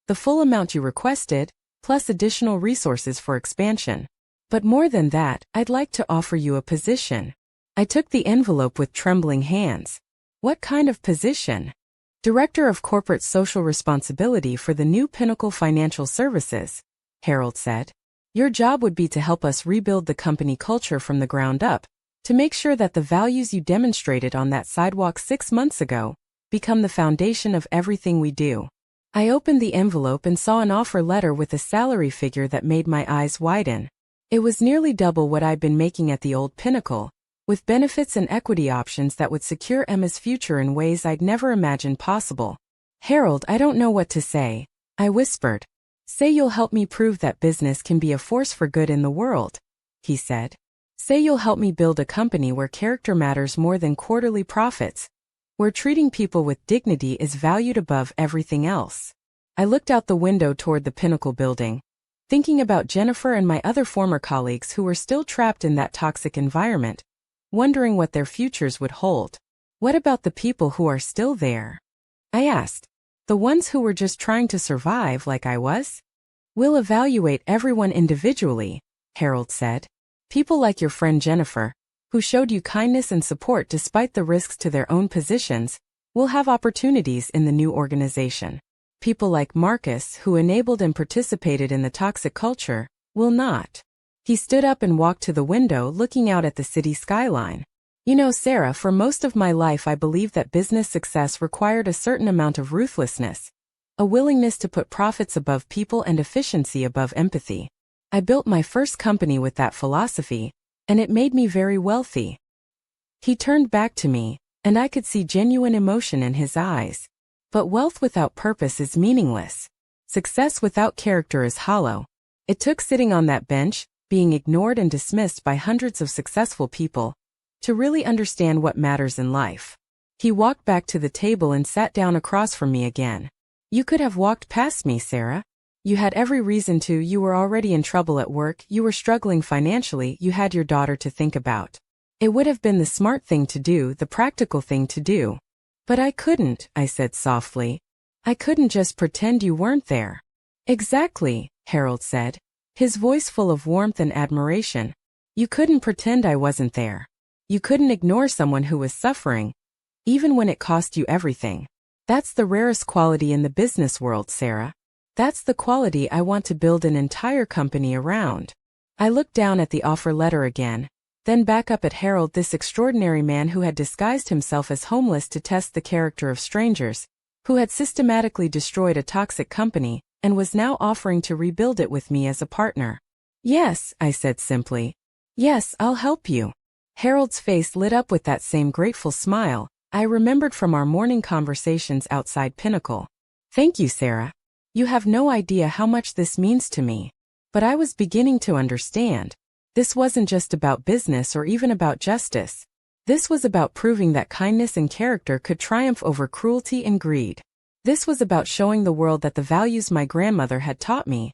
The full amount you requested, plus additional resources for expansion. But more than that, I'd like to offer you a position. I took the envelope with trembling hands. What kind of position? Director of Corporate Social Responsibility for the new Pinnacle Financial Services, Harold said. Your job would be to help us rebuild the company culture from the ground up, to make sure that the values you demonstrated on that sidewalk 6 months ago become the foundation of everything we do. I opened the envelope and saw an offer letter with a salary figure that made my eyes widen. It was nearly double what I'd been making at the old Pinnacle, with benefits and equity options that would secure Emma's future in ways I'd never imagined possible. Harold, I don't know what to say, I whispered. Say you'll help me prove that business can be a force for good in the world, he said. Say you'll help me build a company where character matters more than quarterly profits, where treating people with dignity is valued above everything else. I looked out the window toward the Pinnacle building, thinking about Jennifer and my other former colleagues who were still trapped in that toxic environment, wondering what their futures would hold. What about the people who are still there? I asked. The ones who were just trying to survive like I was? We'll evaluate everyone individually, Harold said. People like your friend Jennifer, who showed you kindness and support despite the risks to their own positions, will have opportunities in the new organization. People like Marcus, who enabled and participated in the toxic culture, will not. He stood up and walked to the window, looking out at the city skyline. You know, Sarah, for most of my life I believed that business success required a certain amount of ruthlessness, a willingness to put profits above people and efficiency above empathy. I built my first company with that philosophy, and it made me very wealthy. He turned back to me, and I could see genuine emotion in his eyes. But wealth without purpose is meaningless. Success without character is hollow. It took sitting on that bench, being ignored and dismissed by hundreds of successful people, to really understand what matters in life. He walked back to the table and sat down across from me again. You could have walked past me, Sarah. You had every reason to. You were already in trouble at work, you were struggling financially, you had your daughter to think about. It would have been the smart thing to do, the practical thing to do. But I couldn't, I said softly. I couldn't just pretend you weren't there. Exactly, Harold said, his voice full of warmth and admiration. You couldn't pretend I wasn't there. You couldn't ignore someone who was suffering, even when it cost you everything. That's the rarest quality in the business world, Sarah. That's the quality I want to build an entire company around. I looked down at the offer letter again, then back up at Harold, this extraordinary man who had disguised himself as homeless to test the character of strangers, who had systematically destroyed a toxic company, and was now offering to rebuild it with me as a partner. Yes, I said simply. Yes, I'll help you. Harold's face lit up with that same grateful smile, I remembered from our morning conversations outside Pinnacle. Thank you, Sarah. You have no idea how much this means to me. But I was beginning to understand. This wasn't just about business or even about justice. This was about proving that kindness and character could triumph over cruelty and greed. This was about showing the world that the values my grandmother had taught me,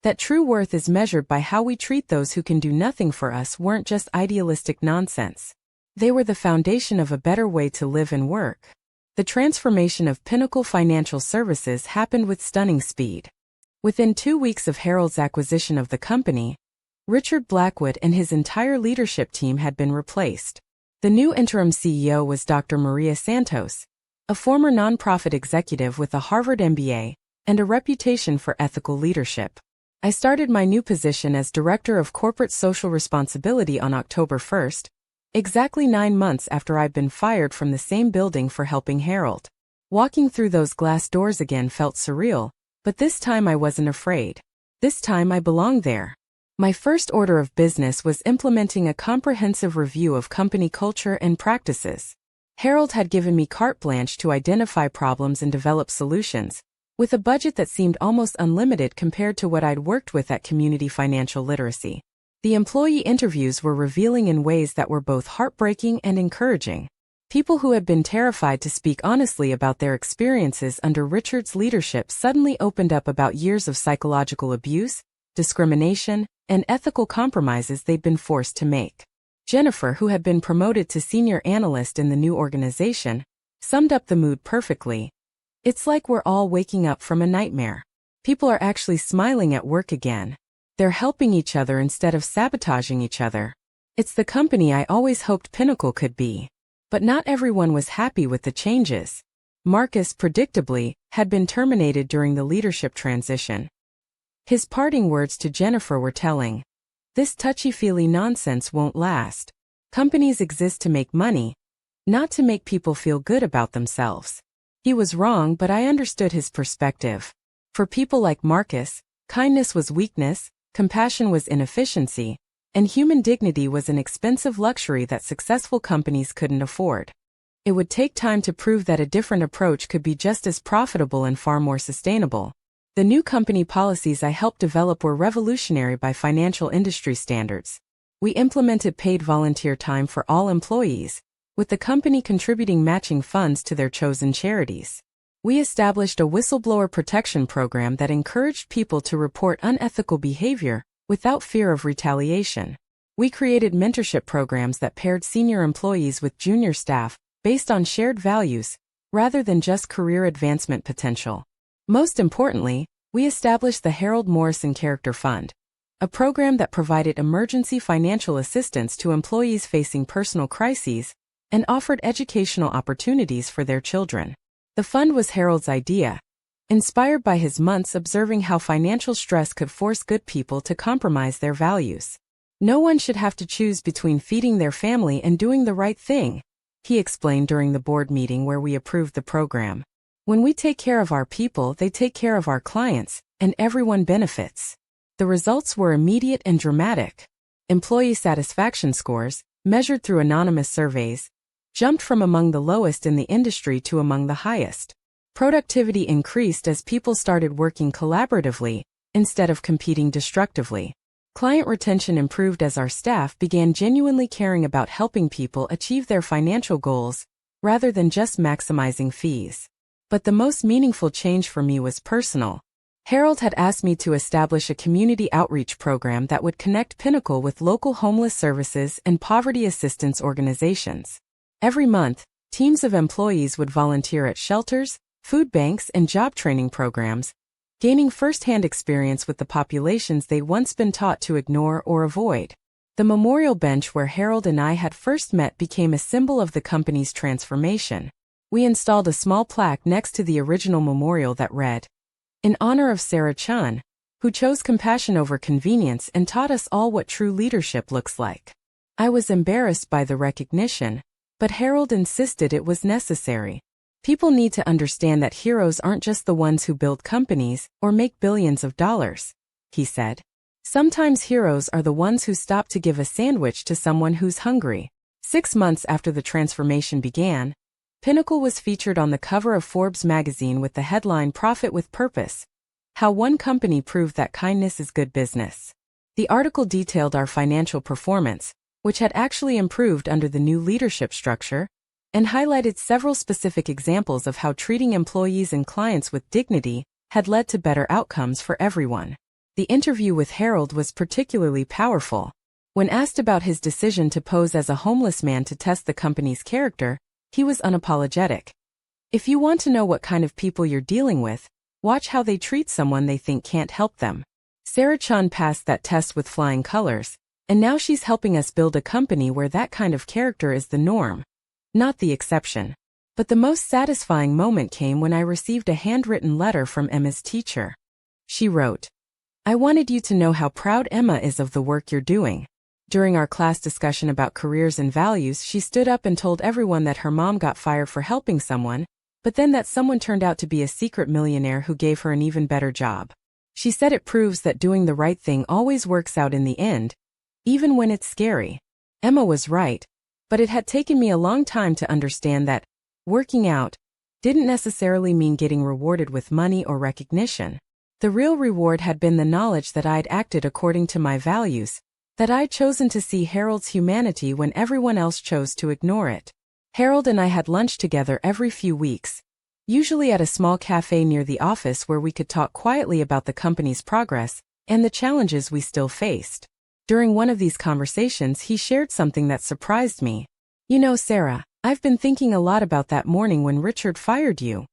that true worth is measured by how we treat those who can do nothing for us, weren't just idealistic nonsense. They were the foundation of a better way to live and work. The transformation of Pinnacle Financial Services happened with stunning speed. Within 2 weeks of Harold's acquisition of the company, Richard Blackwood and his entire leadership team had been replaced. The new interim CEO was Dr. Maria Santos, a former nonprofit executive with a Harvard MBA and a reputation for ethical leadership. I started my new position as Director of Corporate Social Responsibility on October 1st, exactly 9 months after I'd been fired from the same building for helping Harold. Walking through those glass doors again felt surreal, but this time I wasn't afraid. This time I belonged there. My first order of business was implementing a comprehensive review of company culture and practices. Harold had given me carte blanche to identify problems and develop solutions, with a budget that seemed almost unlimited compared to what I'd worked with at Community Financial Literacy. The employee interviews were revealing in ways that were both heartbreaking and encouraging. People who had been terrified to speak honestly about their experiences under Richard's leadership suddenly opened up about years of psychological abuse, discrimination, and ethical compromises they'd been forced to make. Jennifer, who had been promoted to senior analyst in the new organization, summed up the mood perfectly. It's like we're all waking up from a nightmare. People are actually smiling at work again. They're helping each other instead of sabotaging each other. It's the company I always hoped Pinnacle could be. But not everyone was happy with the changes. Marcus, predictably, had been terminated during the leadership transition. His parting words to Jennifer were telling. This touchy-feely nonsense won't last. Companies exist to make money, not to make people feel good about themselves. He was wrong, but I understood his perspective. For people like Marcus, kindness was weakness, compassion was inefficiency, and human dignity was an expensive luxury that successful companies couldn't afford. It would take time to prove that a different approach could be just as profitable and far more sustainable. The new company policies I helped develop were revolutionary by financial industry standards. We implemented paid volunteer time for all employees, with the company contributing matching funds to their chosen charities. We established a whistleblower protection program that encouraged people to report unethical behavior without fear of retaliation. We created mentorship programs that paired senior employees with junior staff based on shared values, rather than just career advancement potential. Most importantly, we established the Harold Morrison Character Fund, a program that provided emergency financial assistance to employees facing personal crises and offered educational opportunities for their children. The fund was Harold's idea, inspired by his months observing how financial stress could force good people to compromise their values. No one should have to choose between feeding their family and doing the right thing, he explained during the board meeting where we approved the program. When we take care of our people, they take care of our clients, and everyone benefits. The results were immediate and dramatic. Employee satisfaction scores, measured through anonymous surveys, jumped from among the lowest in the industry to among the highest. Productivity increased as people started working collaboratively, instead of competing destructively. Client retention improved as our staff began genuinely caring about helping people achieve their financial goals, rather than just maximizing fees. But the most meaningful change for me was personal. Harold had asked me to establish a community outreach program that would connect Pinnacle with local homeless services and poverty assistance organizations. Every month, teams of employees would volunteer at shelters, food banks, and job training programs, gaining first-hand experience with the populations they'd once been taught to ignore or avoid. The memorial bench where Harold and I had first met became a symbol of the company's transformation. We installed a small plaque next to the original memorial that read, "In honor of Sarah Chen, who chose compassion over convenience and taught us all what true leadership looks like." I was embarrassed by the recognition, but Harold insisted it was necessary. People need to understand that heroes aren't just the ones who build companies or make billions of dollars, he said. Sometimes heroes are the ones who stop to give a sandwich to someone who's hungry. 6 months after the transformation began, Pinnacle was featured on the cover of Forbes magazine with the headline "Profit with Purpose: How One Company Proved That Kindness is Good Business." The article detailed our financial performance, which had actually improved under the new leadership structure, and highlighted several specific examples of how treating employees and clients with dignity had led to better outcomes for everyone. The interview with Harold was particularly powerful. When asked about his decision to pose as a homeless man to test the company's character, he was unapologetic. "If you want to know what kind of people you're dealing with, watch how they treat someone they think can't help them." Sarah Chen passed that test with flying colors, and now she's helping us build a company where that kind of character is the norm, not the exception. But the most satisfying moment came when I received a handwritten letter from Emma's teacher. She wrote, "I wanted you to know how proud Emma is of the work you're doing." During our class discussion about careers and values, she stood up and told everyone that her mom got fired for helping someone, but then that someone turned out to be a secret millionaire who gave her an even better job. She said it proves that doing the right thing always works out in the end, even when it's scary. Emma was right, but it had taken me a long time to understand that working out didn't necessarily mean getting rewarded with money or recognition. The real reward had been the knowledge that I'd acted according to my values, that I'd chosen to see Harold's humanity when everyone else chose to ignore it. Harold and I had lunch together every few weeks, usually at a small cafe near the office where we could talk quietly about the company's progress and the challenges we still faced. During one of these conversations, he shared something that surprised me. "You know, Sarah, I've been thinking a lot about that morning when Richard fired you,"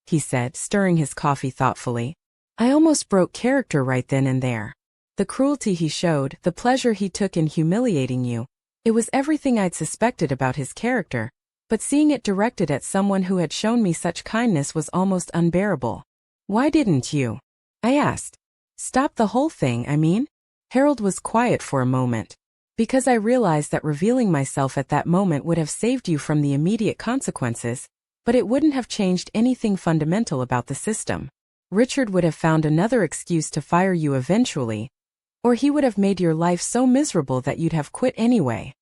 he said, stirring his coffee thoughtfully. "I almost broke character right then and there. The cruelty he showed, the pleasure he took in humiliating you, it was everything I'd suspected about his character, but seeing it directed at someone who had shown me such kindness was almost unbearable." "Why didn't you?" I asked. "Stop the whole thing, I mean?" Harold was quiet for a moment. "Because I realized that revealing myself at that moment would have saved you from the immediate consequences, but it wouldn't have changed anything fundamental about the system. Richard would have found another excuse to fire you eventually, or he would have made your life so miserable that you'd have quit anyway."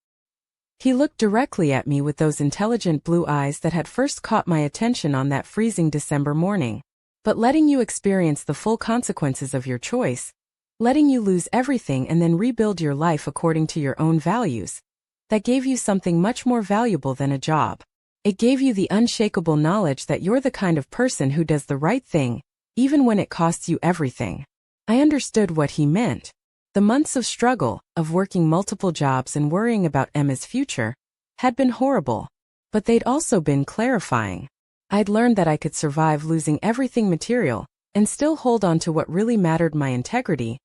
He looked directly at me with those intelligent blue eyes that had first caught my attention on that freezing December morning. "But letting you experience the full consequences of your choice, letting you lose everything and then rebuild your life according to your own values, that gave you something much more valuable than a job. It gave you the unshakable knowledge that you're the kind of person who does the right thing, even when it costs you everything." I understood what he meant. The months of struggle, of working multiple jobs and worrying about Emma's future, had been horrible, but they'd also been clarifying. I'd learned that I could survive losing everything material and still hold on to what really mattered: my integrity,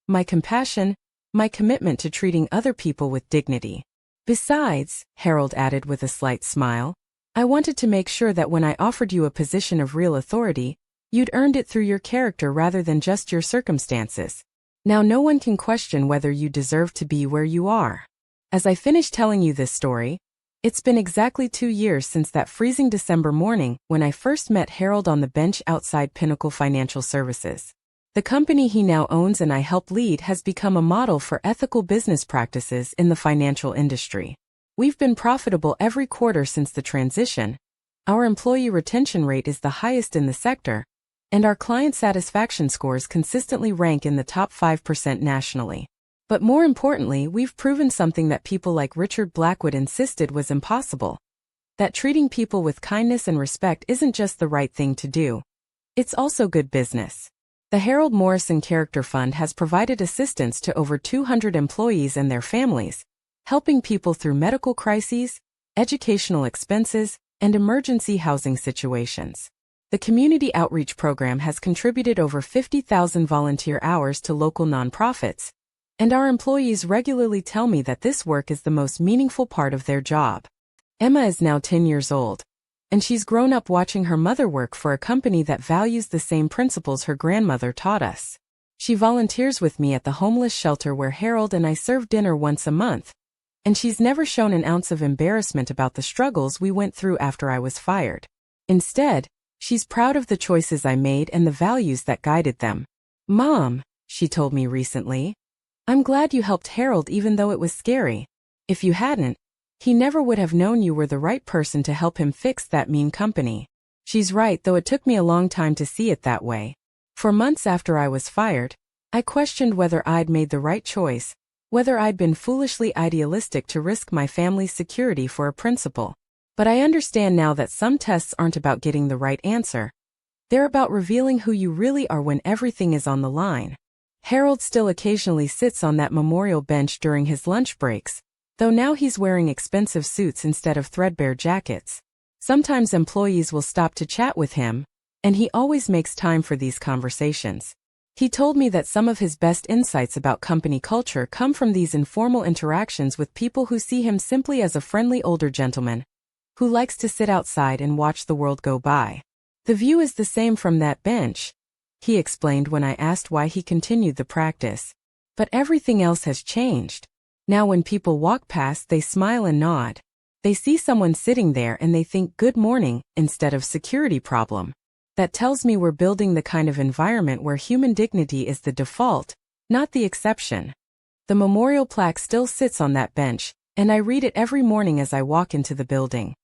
my compassion, my commitment to treating other people with dignity. "Besides," Harold added with a slight smile, "I wanted to make sure that when I offered you a position of real authority, you'd earned it through your character rather than just your circumstances. Now no one can question whether you deserve to be where you are." As I finished telling you this story, it's been exactly 2 years since that freezing December morning when I first met Harold on the bench outside Pinnacle Financial Services. The company he now owns and I help lead has become a model for ethical business practices in the financial industry. We've been profitable every quarter since the transition. Our employee retention rate is the highest in the sector, and our client satisfaction scores consistently rank in the top 5% nationally. But more importantly, we've proven something that people like Richard Blackwood insisted was impossible: that treating people with kindness and respect isn't just the right thing to do, it's also good business. The Harold Morrison Character Fund has provided assistance to over 200 employees and their families, helping people through medical crises, educational expenses, and emergency housing situations. The community outreach program has contributed over 50,000 volunteer hours to local nonprofits, and our employees regularly tell me that this work is the most meaningful part of their job. Emma is now 10 years old, and she's grown up watching her mother work for a company that values the same principles her grandmother taught us. She volunteers with me at the homeless shelter where Harold and I serve dinner once a month, and she's never shown an ounce of embarrassment about the struggles we went through after I was fired. Instead, she's proud of the choices I made and the values that guided them. "Mom," she told me recently, "I'm glad you helped Harold even though it was scary. If you hadn't, He never would have known you were the right person to help him fix that mean company. She's right, though it took me a long time to see it that way. For months after I was fired, I questioned whether I'd made the right choice, whether I'd been foolishly idealistic to risk my family's security for a principal. But I understand now that some tests aren't about getting the right answer. They're about revealing who you really are when everything is on the line. Harold still occasionally sits on that memorial bench during his lunch breaks, though now he's wearing expensive suits instead of threadbare jackets. Sometimes employees will stop to chat with him, and he always makes time for these conversations. He told me that some of his best insights about company culture come from these informal interactions with people who see him simply as a friendly older gentleman who likes to sit outside and watch the world go by. The view is the same from that bench, he explained when I asked why he continued the practice. But everything else has changed. Now when people walk past, they smile and nod. They see someone sitting there and they think good morning instead of security problem. That tells me we're building the kind of environment where human dignity is the default, not the exception. The memorial plaque still sits on that bench, and I read it every morning as I walk into the building.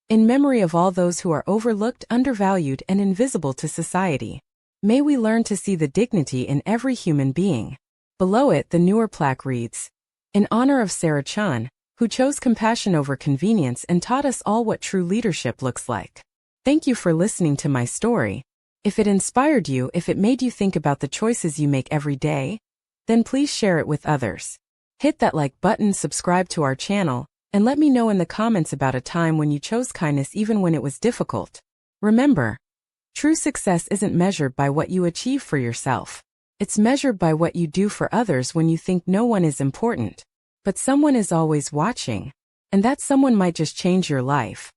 In memory of all those who are overlooked, undervalued, and invisible to society. May we learn to see the dignity in every human being. Below it, the newer plaque reads, in honor of Sarah Chen, who chose compassion over convenience and taught us all what true leadership looks like. Thank you for listening to my story. If it inspired you, if it made you think about the choices you make every day, then please share it with others. Hit that like button, subscribe to our channel, and let me know in the comments about a time when you chose kindness even when it was difficult. Remember, true success isn't measured by what you achieve for yourself. It's measured by what you do for others when you think no one is important. But someone is always watching, and that someone might just change your life.